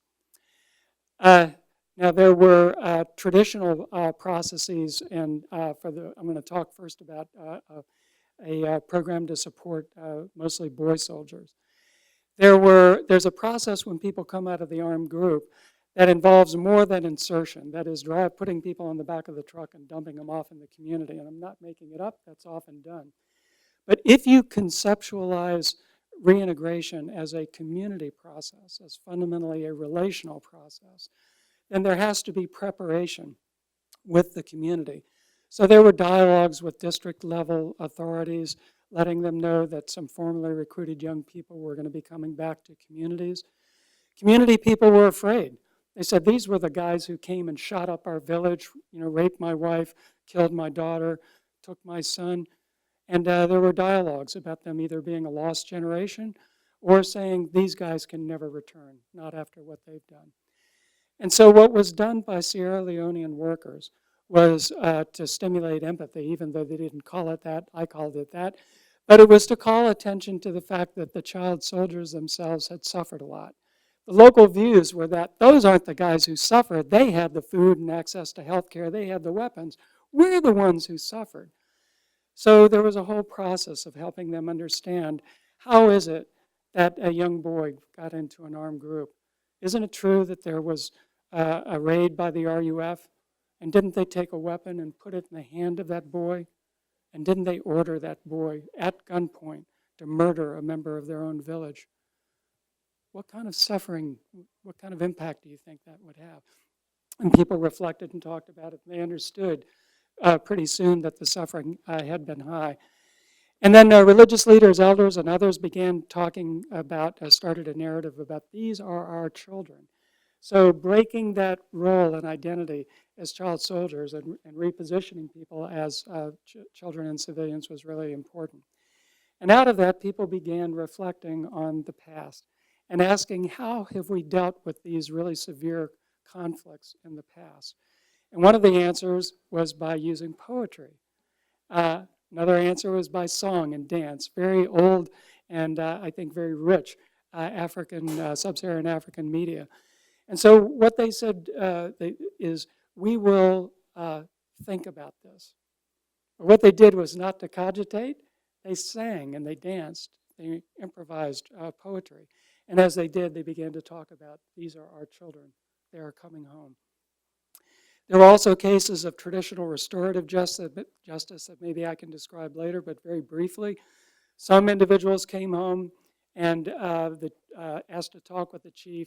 Now there were traditional processes, and I'm going to talk first about a program to support mostly boy soldiers. There's a process when people come out of the armed group that involves more than insertion. That is, putting people on the back of the truck and dumping them off in the community. And I'm not making it up, that's often done. But if you conceptualize reintegration as a community process, as fundamentally a relational process, then there has to be preparation with the community. So there were dialogues with district level authorities, letting them know that some formerly recruited young people were going to be coming back to communities. Community people were afraid. They said, these were the guys who came and shot up our village, raped my wife, killed my daughter, took my son. And there were dialogues about them either being a lost generation or saying these guys can never return, not after what they've done. And so what was done by Sierra Leonean workers was to stimulate empathy, even though they didn't call it that. I called it that. But it was to call attention to the fact that the child soldiers themselves had suffered a lot. The local views were that those aren't the guys who suffered. They had the food and access to health care. They had the weapons. We're the ones who suffered. So there was a whole process of helping them understand, how is it that a young boy got into an armed group? Isn't it true that there was a raid by the RUF? And didn't they take a weapon and put it in the hand of that boy? And didn't they order that boy at gunpoint to murder a member of their own village? What kind of suffering, what kind of impact do you think that would have? And people reflected and talked about it, and they understood pretty soon that the suffering had been high. And then religious leaders, elders, and others began talking about, started a narrative about these are our children. So breaking that role and identity as child soldiers and repositioning people as children and civilians was really important. And out of that, people began reflecting on the past and asking, how have we dealt with these really severe conflicts in the past? And one of the answers was by using poetry. Another answer was by song and dance, very old and I think very rich sub-Saharan African media. And so what they said is, we will think about this. But what they did was not to cogitate. They sang and they danced. They improvised poetry. And as they did, they began to talk about, these are our children. They are coming home. There were also cases of traditional restorative justice that maybe I can describe later, but very briefly. Some individuals came home and asked to talk with the chief.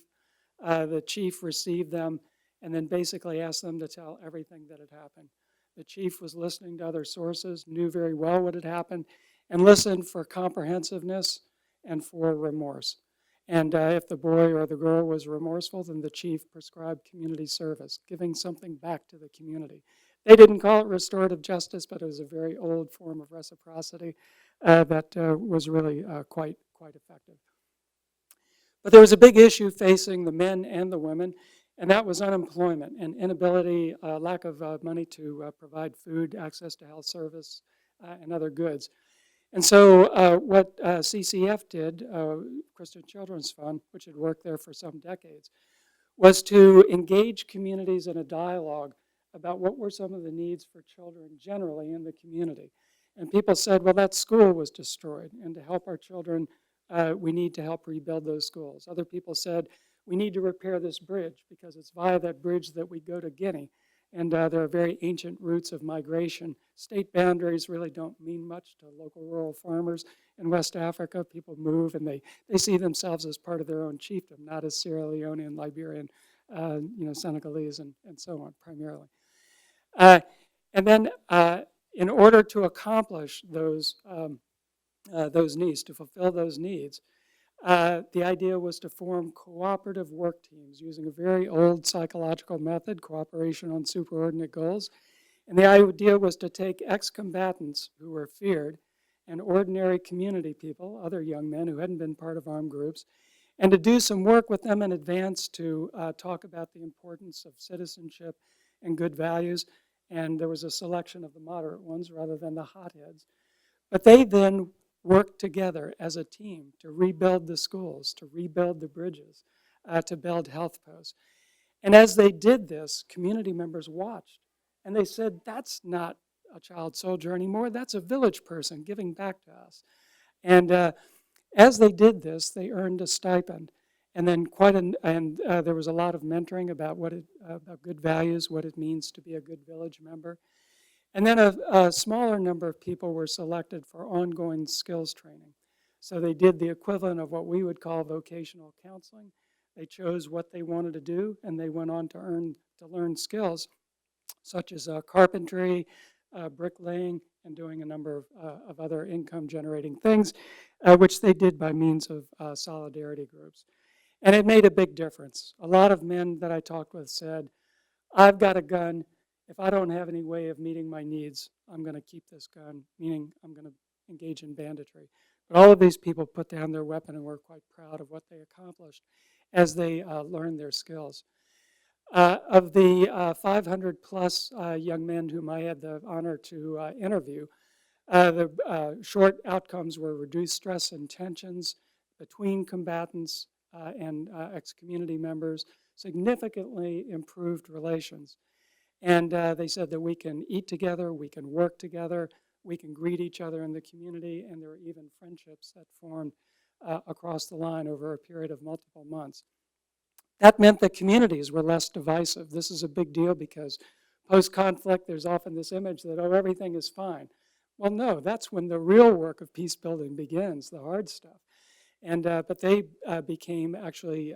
The chief received them and then basically asked them to tell everything that had happened. The chief was listening to other sources, knew very well what had happened, and listened for comprehensiveness and 4 remorse. And if the boy or the girl was remorseful, then the chief prescribed community service, giving something back to the community. They didn't call it restorative justice, but it was a very old form of reciprocity that was really quite effective. But there was a big issue facing the men and the women, and that was unemployment and inability, lack of money to provide food, access to health service, and other goods. And so what CCF did, Christian Children's Fund, which had worked there for some decades, was to engage communities in a dialogue about what were some of the needs for children generally in the community. And people said, well, that school was destroyed, and to help our children, we need to help rebuild those schools. Other people said, we need to repair this bridge because it's via that bridge that we go to Guinea. And there are very ancient routes of migration. State boundaries really don't mean much to local rural farmers in West Africa. People move and they see themselves as part of their own chiefdom, not as Sierra Leone and Liberian, Senegalese and so on primarily. And then in order to accomplish those needs, to fulfill those needs, the idea was to form cooperative work teams using a very old psychological method, cooperation on superordinate goals. And the idea was to take ex-combatants who were feared and ordinary community people, other young men who hadn't been part of armed groups, and to do some work with them in advance to talk about the importance of citizenship and good values. And there was a selection of the moderate ones rather than the hotheads. But they then worked together as a team to rebuild the schools, to rebuild the bridges, to build health posts. And as they did this, community members watched. And they said, that's not a child soldier anymore. That's a village person giving back to us. And as they did this, they earned a stipend. And then there was a lot of mentoring about about good values, what it means to be a good village member. And then a smaller number of people were selected for ongoing skills training. So they did the equivalent of what we would call vocational counseling. They chose what they wanted to do, and they went on to learn skills such as carpentry, bricklaying, and doing a number of other income-generating things, which they did by means of solidarity groups. And it made a big difference. A lot of men that I talked with said, I've got a gun. If I don't have any way of meeting my needs, I'm going to keep this gun, meaning I'm going to engage in banditry. But all of these people put down their weapon and were quite proud of what they accomplished as they learned their skills. Of the 500 plus young men whom I had the honor to interview, the short outcomes were reduced stress and tensions between combatants and ex-community members, significantly improved relations. And they said that we can eat together, we can work together, we can greet each other in the community, and there were even friendships that formed across the line over a period of multiple months. That meant that communities were less divisive. This is a big deal because post-conflict, there's often this image that, oh, everything is fine. Well, no, that's when the real work of peace building begins, the hard stuff. And but they became actually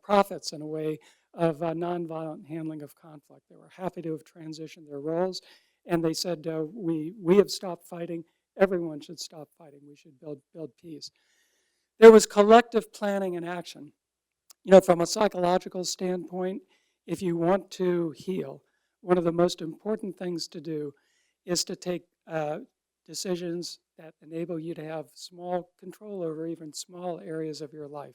prophets in a way of nonviolent handling of conflict. They were happy to have transitioned their roles, and they said, we have stopped fighting. Everyone should stop fighting. We should build peace. There was collective planning and action. You know, from a psychological standpoint, if you want to heal, one of the most important things to do is to take decisions that enable you to have small control over even small areas of your life.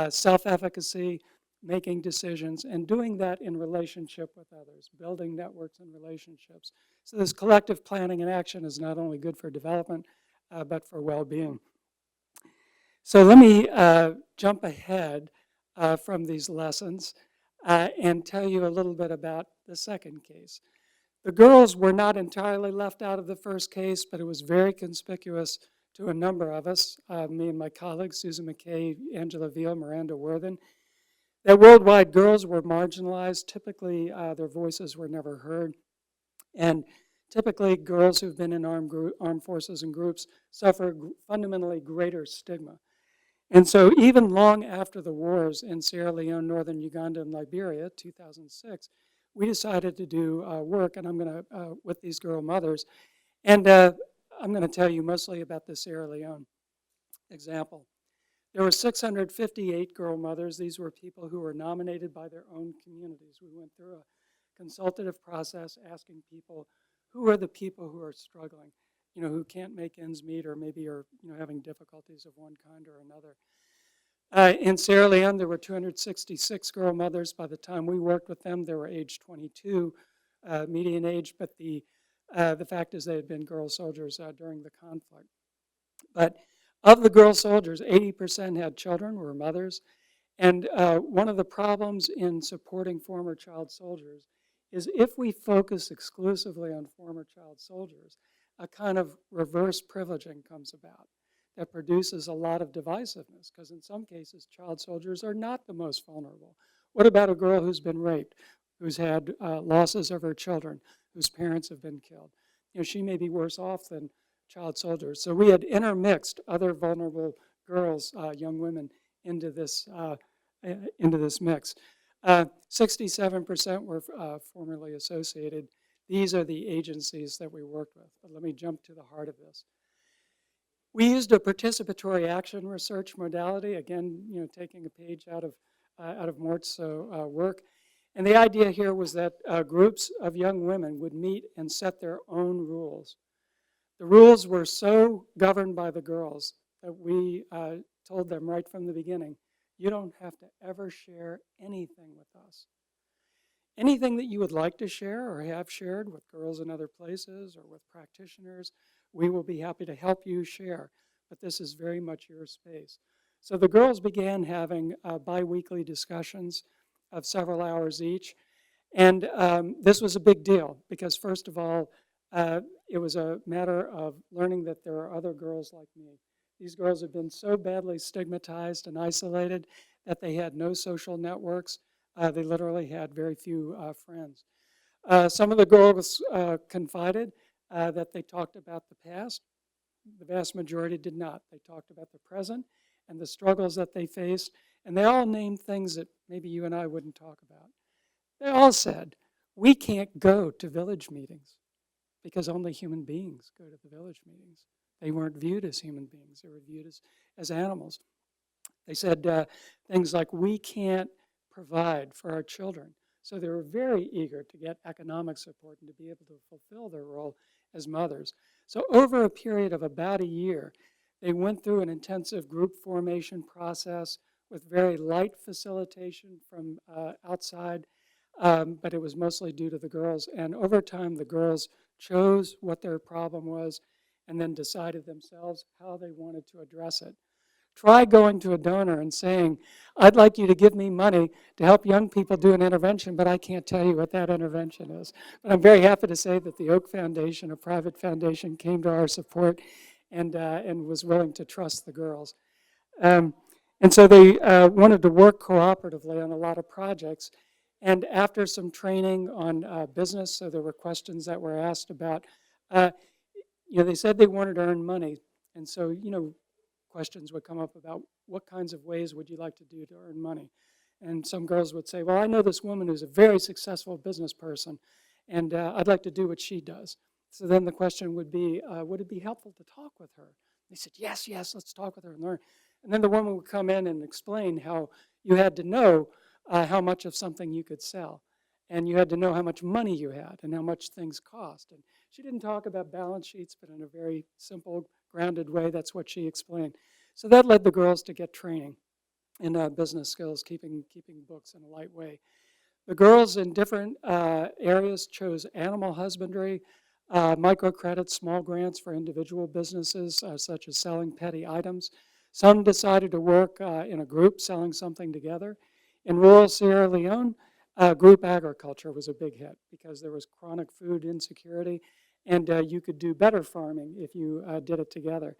Self-efficacy, making decisions, and doing that in relationship with others, building networks and relationships. So this collective planning and action is not only good for development, but for well-being. So let me jump ahead from these lessons and tell you a little bit about the second case. The girls were not entirely left out of the first case, but it was very conspicuous to a number of us, me and my colleagues, Susan McKay, Angela Veal, Miranda Worthen, that worldwide girls were marginalized. Typically, their voices were never heard. And typically, girls who've been in armed forces and groups suffer fundamentally greater stigma. And so even long after the wars in Sierra Leone, northern Uganda, and Liberia, 2006, we decided to do work, and I'm going to, with these girl mothers, and I'm going to tell you mostly about the Sierra Leone. example. There were 658 girl mothers. These were people who were nominated by their own communities. We went through a consultative process asking people, who are the people who are struggling, who can't make ends meet or maybe are, having difficulties of one kind or another. In Sierra Leone, there were 266 girl mothers. By the time we worked with them, they were age 22, median age, but the fact is they had been girl soldiers during the conflict. But of the girl soldiers, 80% had children, were mothers. And one of the problems in supporting former child soldiers is if we focus exclusively on former child soldiers, a kind of reverse privileging comes about that produces a lot of divisiveness, because in some cases, child soldiers are not the most vulnerable. What about a girl who's been raped, who's had losses of her children, whose parents have been killed? She may be worse off than child soldiers. So we had intermixed other vulnerable girls, young women, into this mix. 67% were formerly associated. These are the agencies that we worked with. But let me jump to the heart of this. We used a participatory action research modality, again, taking a page out of Mort's work. And the idea here was that groups of young women would meet and set their own rules. The rules were so governed by the girls that we told them right from the beginning, you don't have to ever share anything with us. Anything that you would like to share or have shared with girls in other places or with practitioners, we will be happy to help you share, but this is very much your space. So the girls began having bi-weekly discussions of several hours each, and this was a big deal because, first of all, it was a matter of learning that there are other girls like me. These girls have been so badly stigmatized and isolated that they had no social networks. They literally had very few friends. Some of the girls confided that they talked about the past. The vast majority did not. They talked about the present and the struggles that they faced, and they all named things that maybe you and I wouldn't talk about. They all said, we can't go to village meetings because only human beings go to the village meetings. They weren't viewed as human beings. They were viewed as animals. They said things like, we can't provide for our children. So they were very eager to get economic support and to be able to fulfill their role as mothers. So over a period of about a year, they went through an intensive group formation process with very light facilitation from outside, but it was mostly due to the girls. And over time, the girls chose what their problem was and then decided themselves how they wanted to address it. Try going to a donor and saying, I'd like you to give me money to help young people do an intervention, but I can't tell you what that intervention is. But I'm very happy to say that the Oak Foundation, a private foundation, came to our support and was willing to trust the girls. And so they wanted to work cooperatively on a lot of projects. And after some training on business, so there were questions that were asked about, they said they wanted to earn money. And so, questions would come up about what kinds of ways would you like to do to earn money. And some girls would say, well, I know this woman who's a very successful business person, and I'd like to do what she does. So then the question would be, would it be helpful to talk with her? They said, yes, let's talk with her and learn. And then the woman would come in and explain how you had to know how much of something you could sell. And you had to know how much money you had and how much things cost. And she didn't talk about balance sheets, but in a very simple, grounded way, that's what she explained. So that led the girls to get training in business skills, keeping books in a light way. The girls in different areas chose animal husbandry, microcredits, small grants for individual businesses, such as selling petty items. Some decided to work in a group, selling something together. In rural Sierra Leone, group agriculture was a big hit because there was chronic food insecurity, and you could do better farming if you did it together.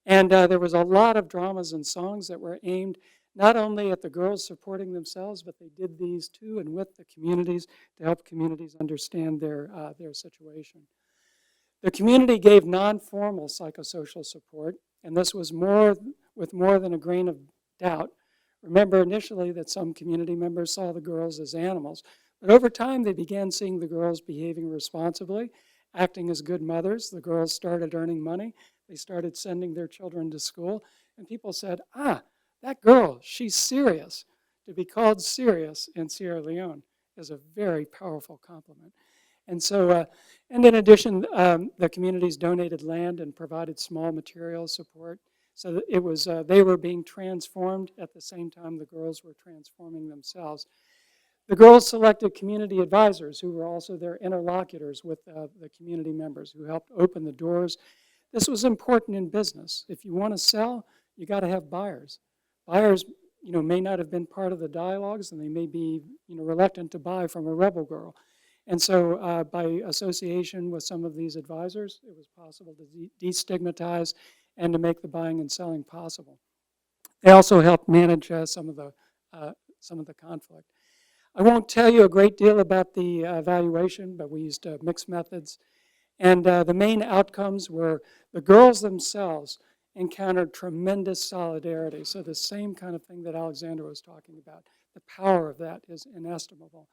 And there was a lot of dramas and songs that were aimed not only at the girls supporting themselves, but they did these to and with the communities to help communities understand their situation. The community gave non-formal psychosocial support, and this was with more than a grain of doubt. Remember initially that some community members saw the girls as animals, but over time they began seeing the girls behaving responsibly, acting as good mothers. The girls started earning money. They started sending their children to school, and people said, that girl, she's serious. To be called serious in Sierra Leone is a very powerful compliment. And so, and in addition, the communities donated land and provided small material support. So that it was, they were being transformed at the same time the girls were transforming themselves. The girls selected community advisors who were also their interlocutors with the community members who helped open the doors. This was important in business. If you want to sell, you got to have buyers. Buyers, may not have been part of the dialogues, and they may be, reluctant to buy from a rebel girl. And so by association with some of these advisors, it was possible to destigmatize and to make the buying and selling possible. They also helped manage some of the conflict. I won't tell you a great deal about the evaluation, but we used mixed methods. And the main outcomes were the girls themselves encountered tremendous solidarity. So the same kind of thing that Alexandra was talking about, the power of that is inestimable.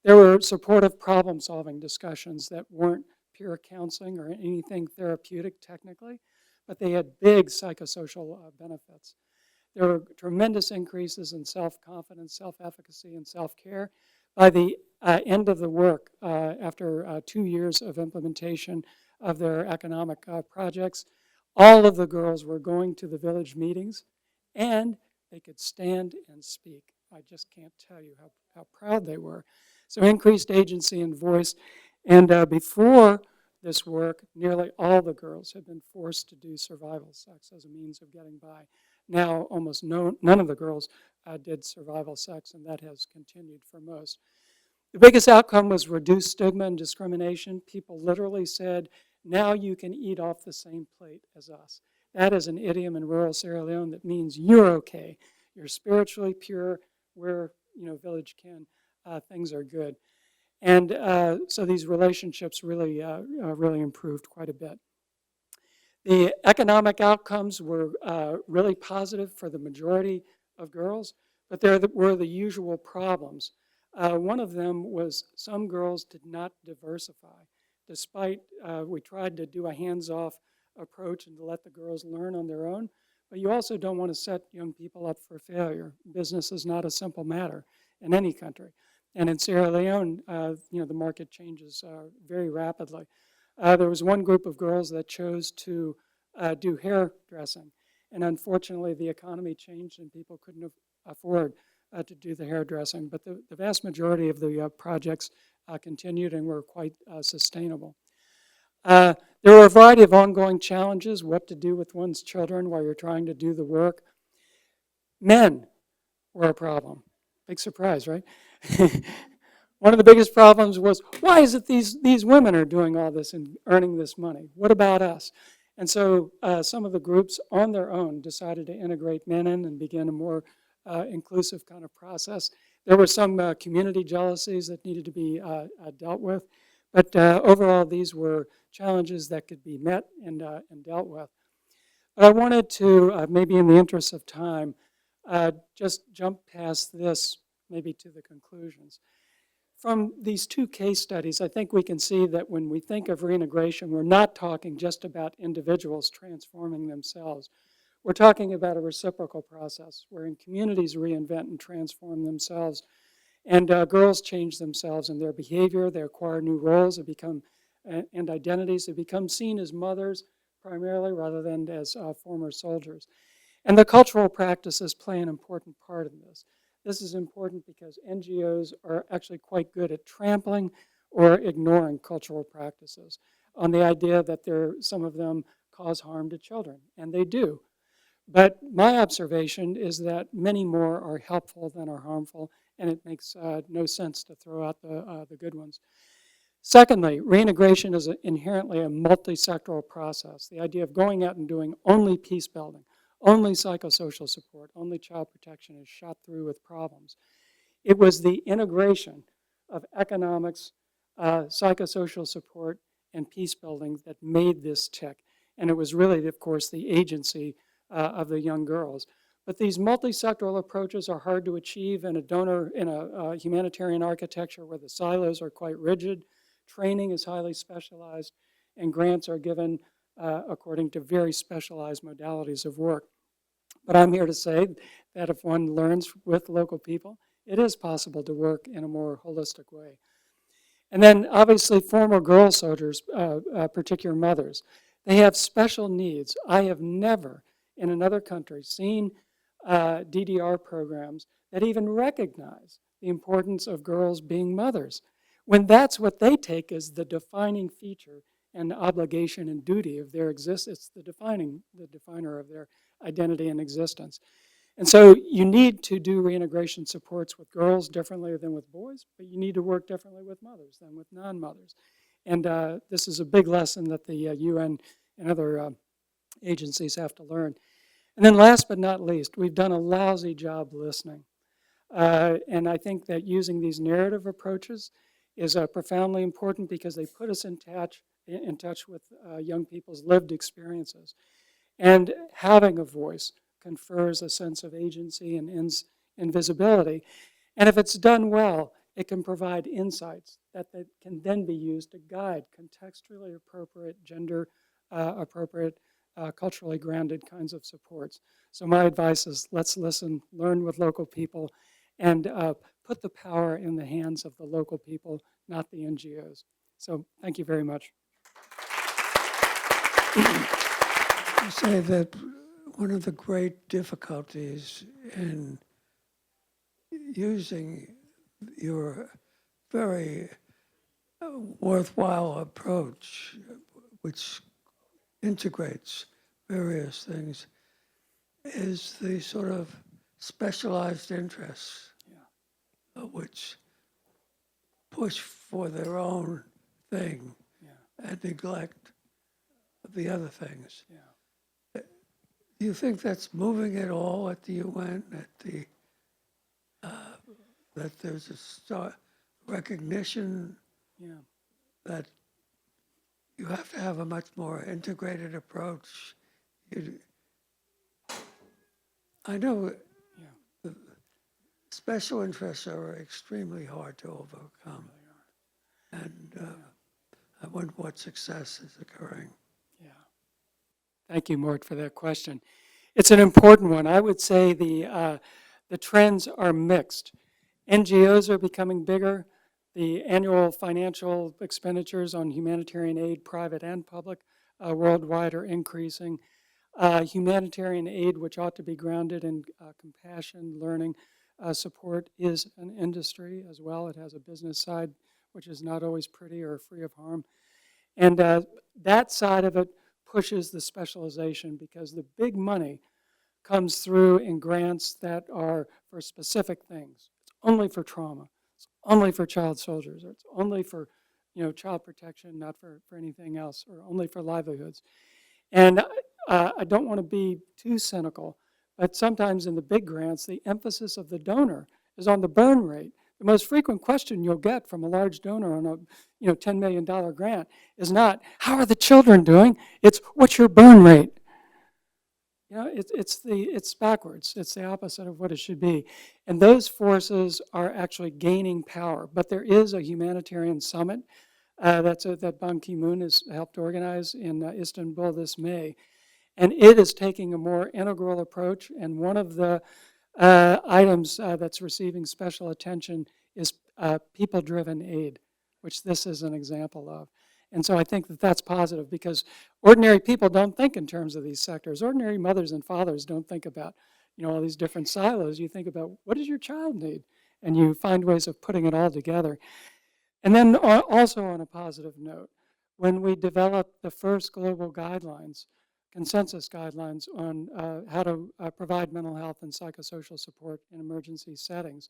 There were supportive problem-solving discussions that weren't pure counseling or anything therapeutic technically, but they had big psychosocial benefits. There were tremendous increases in self-confidence, self-efficacy, and self-care. By the end of the work, after 2 years of implementation of their economic projects, all of the girls were going to the village meetings, and they could stand and speak. I just can't tell you how proud they were. So increased agency and voice. And before this work, nearly all the girls had been forced to do survival sex as a means of getting by. Now, almost none of the girls did survival sex, and that has continued for most. The biggest outcome was reduced stigma and discrimination. People literally said, now you can eat off the same plate as us. That is an idiom in rural Sierra Leone that means you're okay. You're spiritually pure. We're, village kin. Things are good. And so these relationships really improved quite a bit. The economic outcomes were really positive for the majority of girls, but there were the usual problems. One of them was some girls did not diversify. Despite we tried to do a hands-off approach and to let the girls learn on their own, but you also don't want to set young people up for failure. Business is not a simple matter in any country. And in Sierra Leone, the market changes very rapidly. There was one group of girls that chose to do hairdressing. And unfortunately, the economy changed and people couldn't afford to do the hairdressing. But the vast majority of the projects continued and were quite sustainable. There were a variety of ongoing challenges, what to do with one's children while you're trying to do the work. Men were a problem. Big surprise, right? One of the biggest problems was, why is it these women are doing all this and earning this money? What about us? And so some of the groups on their own decided to integrate men in and begin a more inclusive kind of process. There were some community jealousies that needed to be dealt with, but overall these were challenges that could be met and dealt with. But I wanted to, maybe in the interest of time, just jump past this maybe to the conclusions. From these two case studies, I think we can see that when we think of reintegration, we're not talking just about individuals transforming themselves. We're talking about a reciprocal process wherein communities reinvent and transform themselves, and girls change themselves in their behavior. They acquire new roles, and identities. They become seen as mothers primarily rather than as former soldiers. And the cultural practices play an important part in this. This is important because NGOs are actually quite good at trampling or ignoring cultural practices on the idea that some of them cause harm to children, and they do. But my observation is that many more are helpful than are harmful, and it makes no sense to throw out the good ones. Secondly, reintegration is inherently a multi-sectoral process. The idea of going out and doing only peace building, only psychosocial support, only child protection is shot through with problems. It was the integration of economics, psychosocial support, and peace building that made this tick. And it was really, of course, the agency of the young girls. But these multi-sectoral approaches are hard to achieve in a humanitarian architecture where the silos are quite rigid, training is highly specialized, and grants are given according to very specialized modalities of work. But I'm here to say that if one learns with local people, it is possible to work in a more holistic way. And then obviously former girl soldiers, particular mothers, they have special needs. I have never in another country seen DDR programs that even recognize the importance of girls being mothers, when that's what they take as the defining feature and obligation and duty of their existence. It's the definer of their identity and existence. And so you need to do reintegration supports with girls differently than with boys, but you need to work differently with mothers than with non-mothers. And this is a big lesson that the UN and other agencies have to learn. And then last but not least, we've done a lousy job listening. And I think that using these narrative approaches is profoundly important because they put us in touch with young people's lived experiences. And having a voice confers a sense of agency and invisibility. And if it's done well, it can provide insights that can then be used to guide contextually appropriate, gender appropriate, culturally grounded kinds of supports. So my advice is let's listen, learn with local people, and put the power in the hands of the local people, not the NGOs. So thank you very much. I say that one of the great difficulties in using your very worthwhile approach, which integrates various things, is the sort of specialized interests which push for their own thing and neglect the other things. Do you think that's moving at all at the UN, that there's a recognition that you have to have a much more integrated approach? I know the special interests are extremely hard to overcome, and I wonder what success is occurring. Thank you, Mort, for that question. It's an important one. I would say the trends are mixed. NGOs are becoming bigger. The annual financial expenditures on humanitarian aid, private and public, worldwide are increasing. Humanitarian aid, which ought to be grounded in compassion, learning, support, is an industry as well. It has a business side, which is not always pretty or free of harm. And that side of it pushes the specialization because the big money comes through in grants that are for specific things. It's only for trauma. It's only for child soldiers. Or it's only for child protection, not for anything else, or only for livelihoods. And I don't want to be too cynical, but sometimes in the big grants, the emphasis of the donor is on the burn rate. The most frequent question you'll get from a large donor on a $10 million grant is not, how are the children doing? It's, what's your burn rate? It's backwards. It's the opposite of what it should be. And those forces are actually gaining power. But there is a humanitarian summit that Ban Ki-moon has helped organize in Istanbul this May. And it is taking a more integral approach. And one of the items that's receiving special attention is people-driven aid, which this is an example of. And so I think that that's positive because ordinary people don't think in terms of these sectors. Ordinary mothers and fathers don't think about, all these different silos. You think about, what does your child need? And you find ways of putting it all together. And then also on a positive note, when we developed the first global guidelines, consensus guidelines on how to provide mental health and psychosocial support in emergency settings,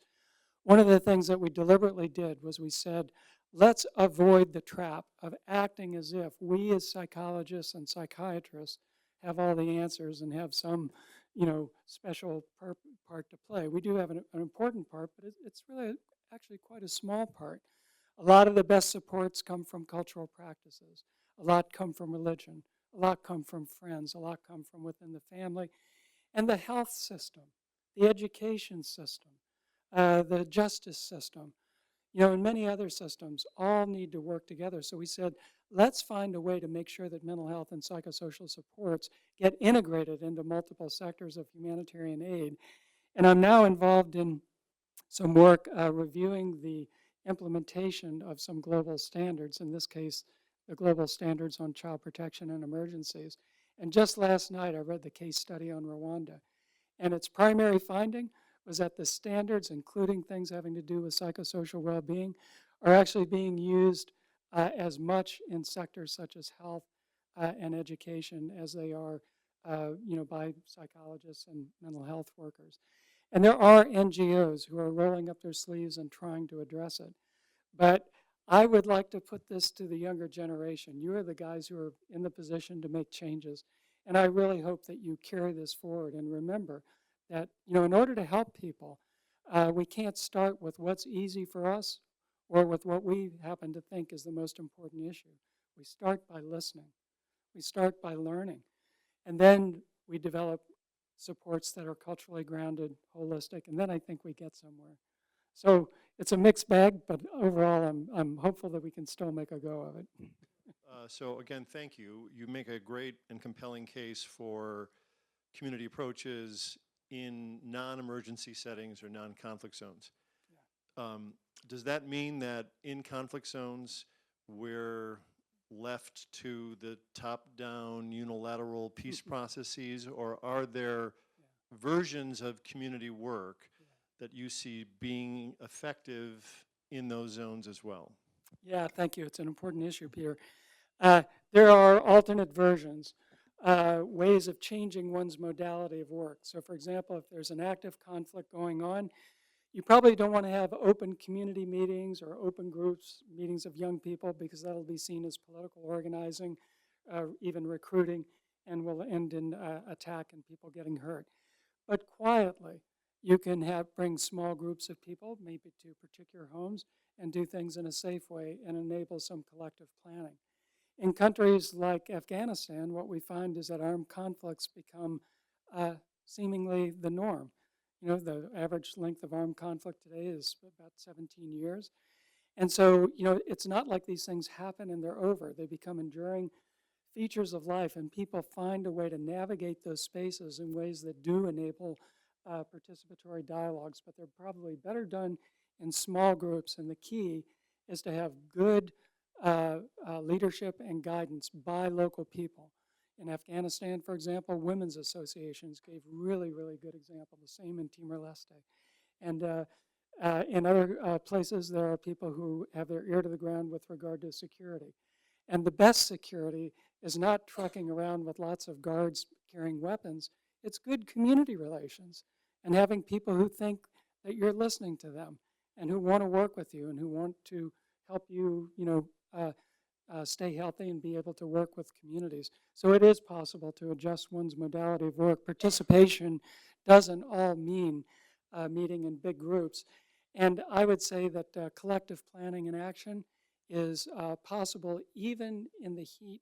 one of the things that we deliberately did was we said, let's avoid the trap of acting as if we as psychologists and psychiatrists have all the answers and have some, special part to play. We do have an important part, but it's really actually quite a small part. A lot of the best supports come from cultural practices. A lot come from religion. A lot come from friends. A lot come from within the family. And the health system, the education system, the justice system. and many other systems all need to work together. So we said, let's find a way to make sure that mental health and psychosocial supports get integrated into multiple sectors of humanitarian aid. And I'm now involved in some work reviewing the implementation of some global standards, in this case, the global standards on child protection and emergencies. And just last night, I read the case study on Rwanda. And its primary finding was that the standards, including things having to do with psychosocial well-being, are actually being used as much in sectors such as health and education as they are, by psychologists and mental health workers. And there are NGOs who are rolling up their sleeves and trying to address it. But I would like to put this to the younger generation. You are the guys who are in the position to make changes. And I really hope that you carry this forward and remember that, in order to help people, we can't start with what's easy for us or with what we happen to think is the most important issue. We start by listening. We start by learning. And then we develop supports that are culturally grounded, holistic, and then I think we get somewhere. So it's a mixed bag, but overall I'm hopeful that we can still make a go of it. So again, thank you. You make a great and compelling case for community approaches in non-emergency settings or non-conflict zones. Yeah. Does that mean that in conflict zones we're left to the top-down unilateral peace processes, or are there versions of community work that you see being effective in those zones as well? Yeah, thank you. It's an important issue, Peter. There are alternate versions, ways of changing one's modality of work. So for example, if there's an active conflict going on, you probably don't want to have open community meetings or open groups, meetings of young people, because that'll be seen as political organizing, even recruiting, and will end in attack and people getting hurt. But quietly, you can bring small groups of people, maybe to particular homes, and do things in a safe way and enable some collective planning. In countries like Afghanistan, what we find is that armed conflicts become seemingly the norm. The average length of armed conflict today is about 17 years. And so, it's not like these things happen and they're over. They become enduring features of life, and people find a way to navigate those spaces in ways that do enable participatory dialogues, but they're probably better done in small groups, and the key is to have good leadership and guidance by local people. In Afghanistan, for example, women's associations gave really, really good example, the same in Timor-Leste. And in other places, there are people who have their ear to the ground with regard to security. And the best security is not trucking around with lots of guards carrying weapons. It's good community relations and having people who think that you're listening to them and who want to work with you and who want to help you, stay healthy and be able to work with communities. So it is possible to adjust one's modality of work. Participation doesn't all mean meeting in big groups. And I would say that collective planning and action is possible even in the heat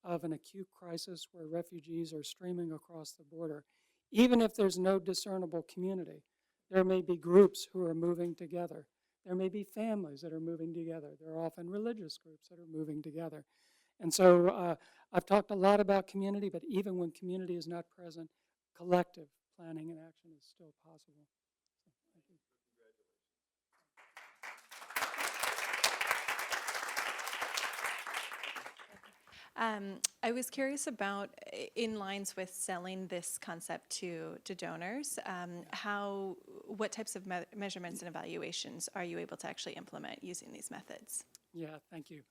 of an acute crisis where refugees are streaming across the border. Even if there's no discernible community, there may be groups who are moving together. There may be families that are moving together. There are often religious groups that are moving together. And so I've talked a lot about community, but even when community is not present, collective planning and action is still possible. Thank you. I was curious about, in lines with selling this concept to donors, what types of measurements and evaluations are you able to actually implement using these methods? Yeah, thank you.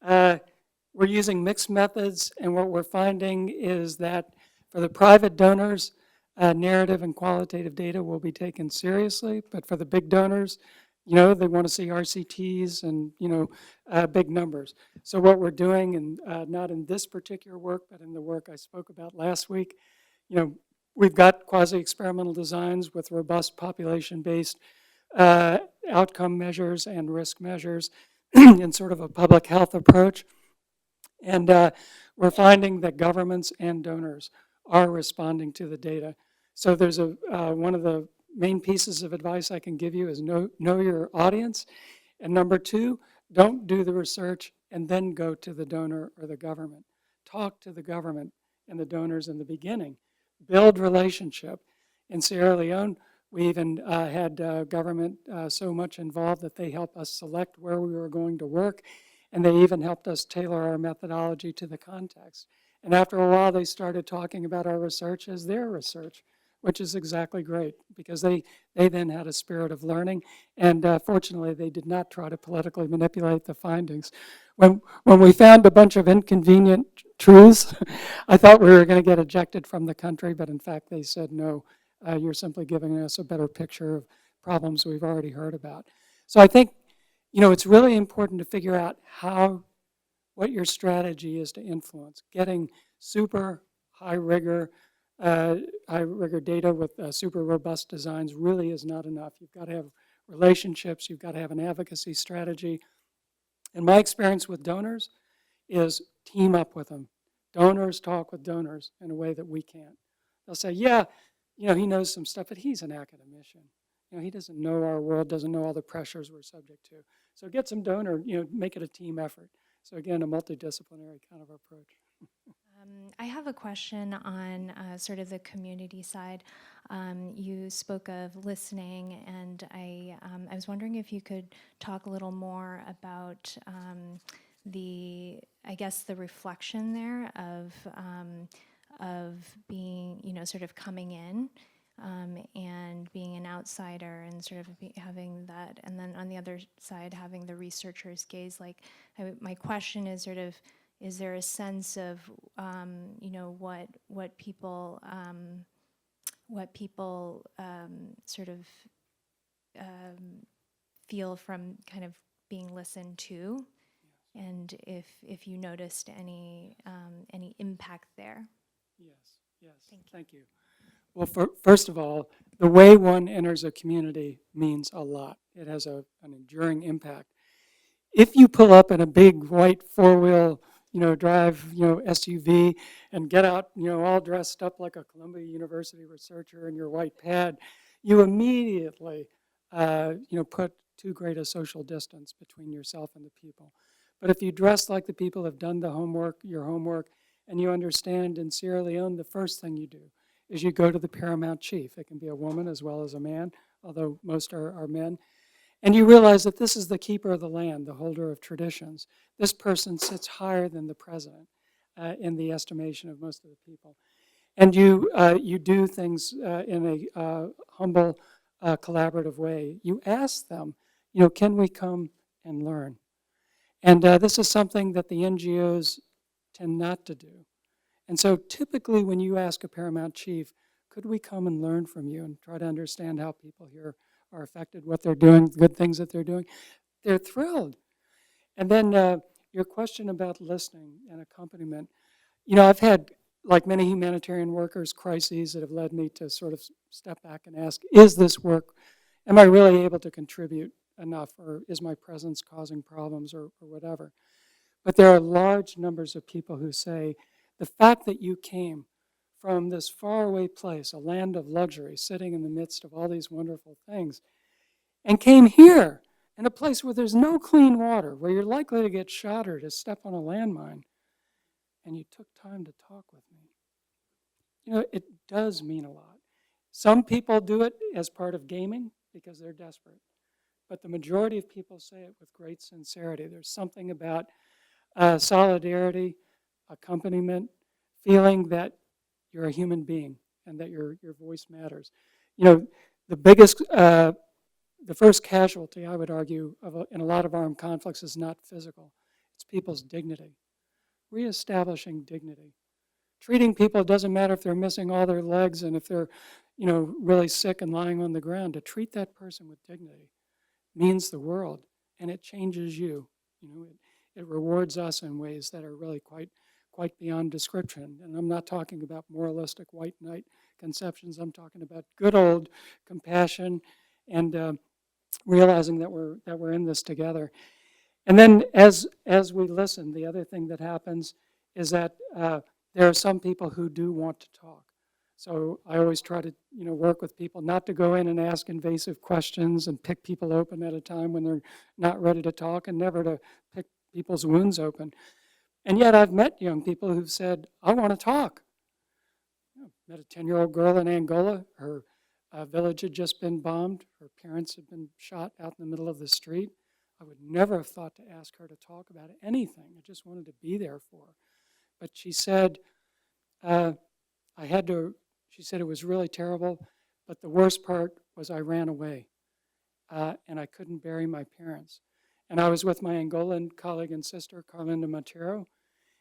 We're using mixed methods, and what we're finding is that for the private donors, narrative and qualitative data will be taken seriously, but for the big donors, they want to see RCTs and, big numbers. So what we're doing, and not in this particular work, but in the work I spoke about last week, we've got quasi-experimental designs with robust population-based outcome measures and risk measures in sort of a public health approach. And we're finding that governments and donors are responding to the data. So there's one of the main pieces of advice I can give you is know your audience And number two, don't do the research and then go to the donor or the government. Talk to the government and the donors in the beginning. Build relationship. In Sierra Leone, we even had government so much involved that they helped us select where we were going to work, and they even helped us tailor our methodology to the context. And after a while, they started talking about our research as their research, which is exactly great, because they then had a spirit of learning, and fortunately, they did not try to politically manipulate the findings. When we found a bunch of inconvenient truths, I thought we were going to get ejected from the country, but in fact, they said, no, you're simply giving us a better picture of problems we've already heard about. So I think, it's really important to figure out what your strategy is to influence. Getting super high rigor data with super robust designs really is not enough. You've got to have relationships, you've got to have an advocacy strategy. And my experience with donors is team up with them. Donors talk with donors in a way that we can't. They'll say, yeah, he knows some stuff, but he's an academician. He doesn't know our world, doesn't know all the pressures we're subject to. So get some donor, make it a team effort. So again, a multidisciplinary kind of approach. I have a question on sort of the community side. You spoke of listening, and I was wondering if you could talk a little more about the reflection there of being, sort of coming in and being an outsider, and sort of having that, and then on the other side having the researcher's gaze. Like, my question is sort of, is there a sense of what people sort of feel from kind of being listened to, and if you noticed any impact there? Yes. Thank you. Well, first of all, the way one enters a community means a lot. It has an enduring impact. If you pull up in a big white four-wheel drive, SUV, and get out, all dressed up like a Columbia University researcher in your white pad, you immediately, put too great a social distance between yourself and the people. But if you dress like the people have done your homework, and you understand in Sierra Leone, the first thing you do is you go to the paramount chief. It can be a woman as well as a man, although most are men. And you realize that this is the keeper of the land, the holder of traditions. This person sits higher than the president in the estimation of most of the people. And you do things in a humble, collaborative way. You ask them, can we come and learn? And this is something that the NGOs tend not to do. And so typically when you ask a paramount chief, could we come and learn from you and try to understand how people here are affected, what they're doing, good things that they're doing, they're thrilled. And then your question about listening and accompaniment, I've had, like many humanitarian workers, crises that have led me to sort of step back and ask, is this work, am I really able to contribute enough, or is my presence causing problems, or whatever? But there are large numbers of people who say, the fact that you came from this faraway place, a land of luxury, sitting in the midst of all these wonderful things, and came here in a place where there's no clean water, where you're likely to get shot or to step on a landmine, and you took time to talk with me. It does mean a lot. Some people do it as part of gaming because they're desperate, but the majority of people say it with great sincerity. There's something about solidarity, accompaniment, feeling that you're a human being and that your voice matters. The first casualty, I would argue, in a lot of armed conflicts is not physical. It's people's dignity. Reestablishing dignity. Treating people, it doesn't matter if they're missing all their legs and if they're, really sick and lying on the ground. To treat that person with dignity means the world, and it changes you. It rewards us in ways that are really quite beyond description. And I'm not talking about moralistic white knight conceptions. I'm talking about good old compassion and realizing that we're in this together. And then as we listen, the other thing that happens is that there are some people who do want to talk. So I always try to, work with people not to go in and ask invasive questions and pick people open at a time when they're not ready to talk, and never to pick people's wounds open. And yet I've met young people who've said, I want to talk. Met a 10-year-old girl in Angola. Her village had just been bombed. Her parents had been shot out in the middle of the street. I would never have thought to ask her to talk about anything. I just wanted to be there for her. But she said, she said it was really terrible, but the worst part was I ran away, and I couldn't bury my parents. And I was with my Angolan colleague and sister, Carlinda Montero,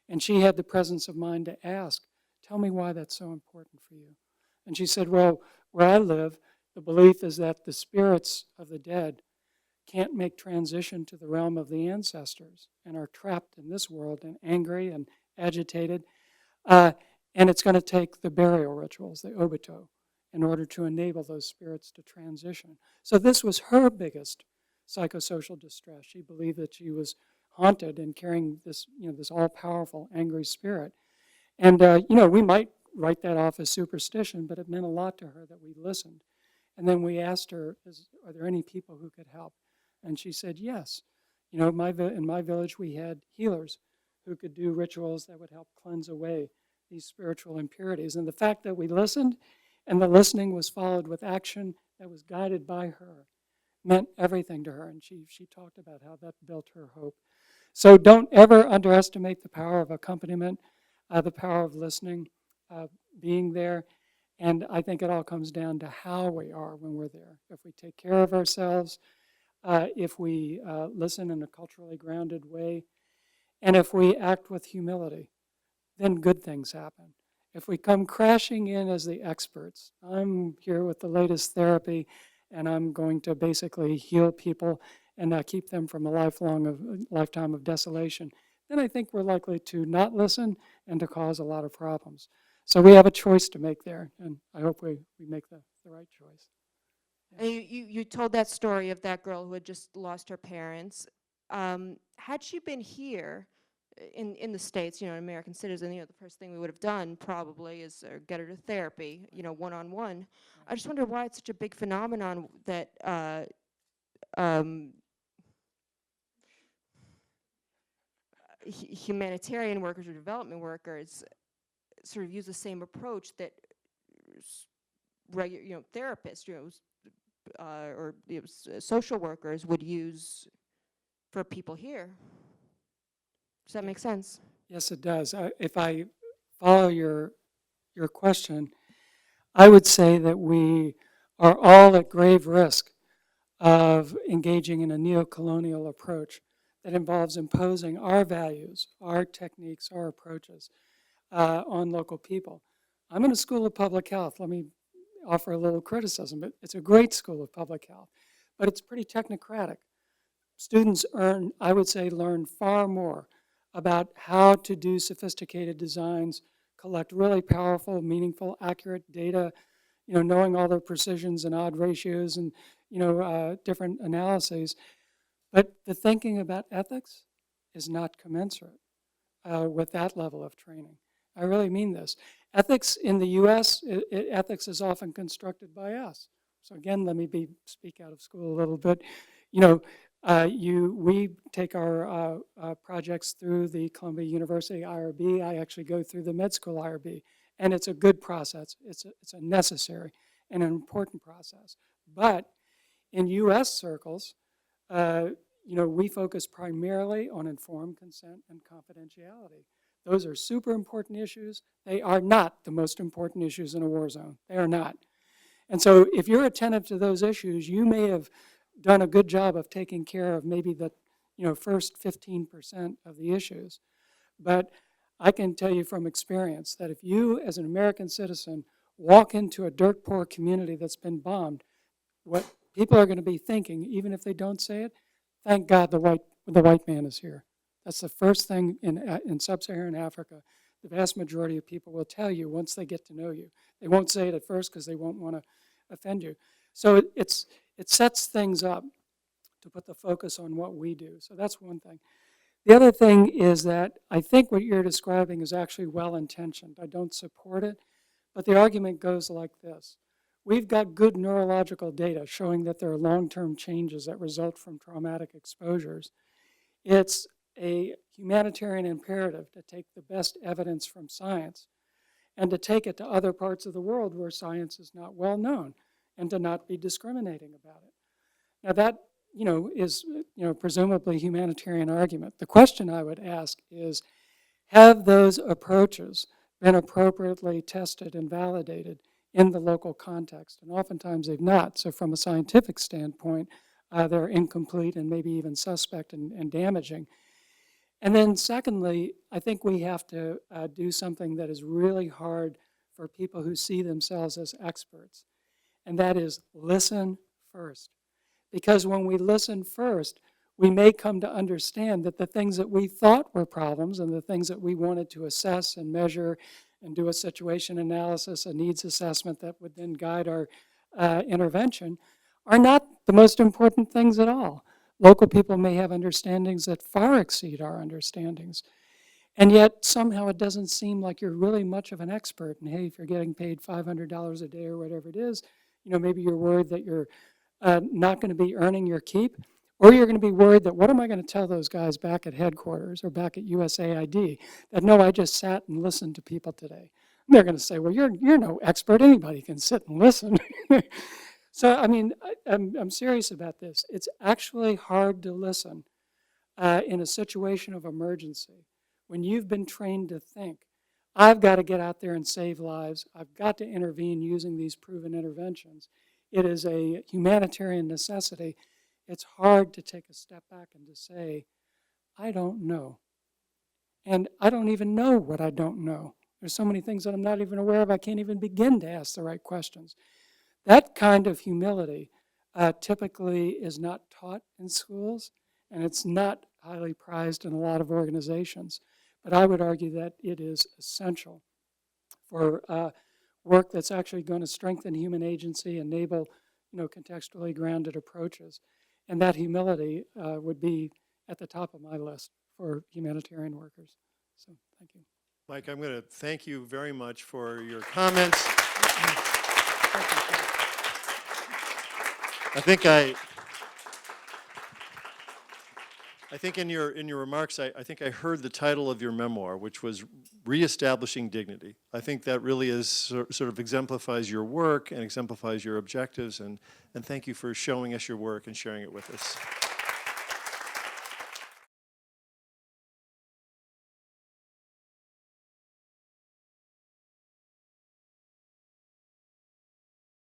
and she had the presence of mind to ask, tell me why that's so important for you. And she said, well, where I live, the belief is that the spirits of the dead can't make transition to the realm of the ancestors and are trapped in this world and angry and agitated. And it's going to take the burial rituals, the obito, in order to enable those spirits to transition. So this was her biggest psychosocial distress. She believed that she was haunted and carrying this, this all-powerful, angry spirit. And, we might write that off as superstition, but it meant a lot to her that we listened. And then we asked her, are there any people who could help? And she said, yes. In my village, we had healers who could do rituals that would help cleanse away these spiritual impurities. And the fact that we listened, and the listening was followed with action that was guided by her, meant everything to her. And she talked about how that built her hope. So don't ever underestimate the power of accompaniment, the power of listening, being there. And I think it all comes down to how we are when we're there. If we take care of ourselves, if we listen in a culturally grounded way, and if we act with humility, then good things happen. If we come crashing in as the experts, I'm here with the latest therapy, and I'm going to basically heal people and keep them from a lifetime of desolation, then I think we're likely to not listen and to cause a lot of problems. So we have a choice to make there, and I hope we make the right choice. And you told that story of that girl who had just lost her parents. Had she been here in the States, an American citizen, the first thing we would have done probably is get her to therapy, one-on-one. I just wonder why it's such a big phenomenon that humanitarian workers or development workers sort of use the same approach that regular, therapists, or social workers would use for people here. Does that make sense? Yes, it does. If I follow your question, I would say that we are all at grave risk of engaging in a neo-colonial approach that involves imposing our values, our techniques, our approaches on local people. I'm in a school of public health. Let me offer a little criticism, but it's a great school of public health, but it's pretty technocratic. Students learn far more about how to do sophisticated designs, collect really powerful, meaningful, accurate data, knowing all the precisions and odd ratios and, different analyses. But the thinking about ethics is not commensurate with that level of training. I really mean this. Ethics in the U.S., ethics is often constructed by us. So again, let me speak out of school a little bit. We take our projects through the Columbia University IRB. I actually go through the med school IRB, and it's a good process. It's a necessary and an important process. But in U.S. circles, we focus primarily on informed consent and confidentiality. Those are super important issues. They are not the most important issues in a war zone. They are not. And so if you're attentive to those issues, you may have done a good job of taking care of maybe the first 15% of the issues. But I can tell you from experience that if you, as an American citizen, walk into a dirt poor community that's been bombed, what people are going to be thinking, even if they don't say it, thank God the white man is here. That's the first thing in sub-Saharan Africa. The vast majority of people will tell you once they get to know you. They won't say it at first because they won't want to offend you. So it sets things up to put the focus on what we do. So that's one thing. The other thing is that I think what you're describing is actually well-intentioned. I don't support it, But the argument goes like this. We've got good neurological data showing that there are long-term changes that result from traumatic exposures. It's a humanitarian imperative to take the best evidence from science and to take it to other parts of the world where science is not well known and to not be discriminating about it. Now that, is, presumably a humanitarian argument. The question I would ask is, have those approaches been appropriately tested and validated in the local context? And oftentimes they've not. So from a scientific standpoint, they're incomplete and maybe even suspect and damaging. And then secondly, I think we have to do something that is really hard for people who see themselves as experts, and that is listen first. Because when we listen first, we may come to understand that the things that we thought were problems and the things that we wanted to assess and measure and do a situation analysis, a needs assessment that would then guide our intervention, are not the most important things at all. Local people may have understandings that far exceed our understandings. And yet somehow it doesn't seem like you're really much of an expert. And hey, if you're getting paid $500 a day or whatever it is, maybe you're worried that you're not going to be earning your keep, or you're going to be worried that what am I going to tell those guys back at headquarters or back at USAID that no, I just sat and listened to people today. And they're going to say, well, you're no expert. Anybody can sit and listen. So, I mean, I'm serious about this. It's actually hard to listen in a situation of emergency when you've been trained to think, I've got to get out there and save lives. I've got to intervene using these proven interventions. It is a humanitarian necessity. It's hard to take a step back and to say, I don't know. And I don't even know what I don't know. There's so many things that I'm not even aware of, I can't even begin to ask the right questions. That kind of humility typically is not taught in schools, and it's not highly prized in a lot of organizations. But I would argue that it is essential for work that's actually going to strengthen human agency, enable contextually grounded approaches. And that humility would be at the top of my list for humanitarian workers. So thank you. Mike, I'm going to thank you very much for your comments. I think in your remarks, I think I heard the title of your memoir, which was Reestablishing Dignity. I think that really is sort of exemplifies your work and exemplifies your objectives, and thank you for showing us your work and sharing it with us.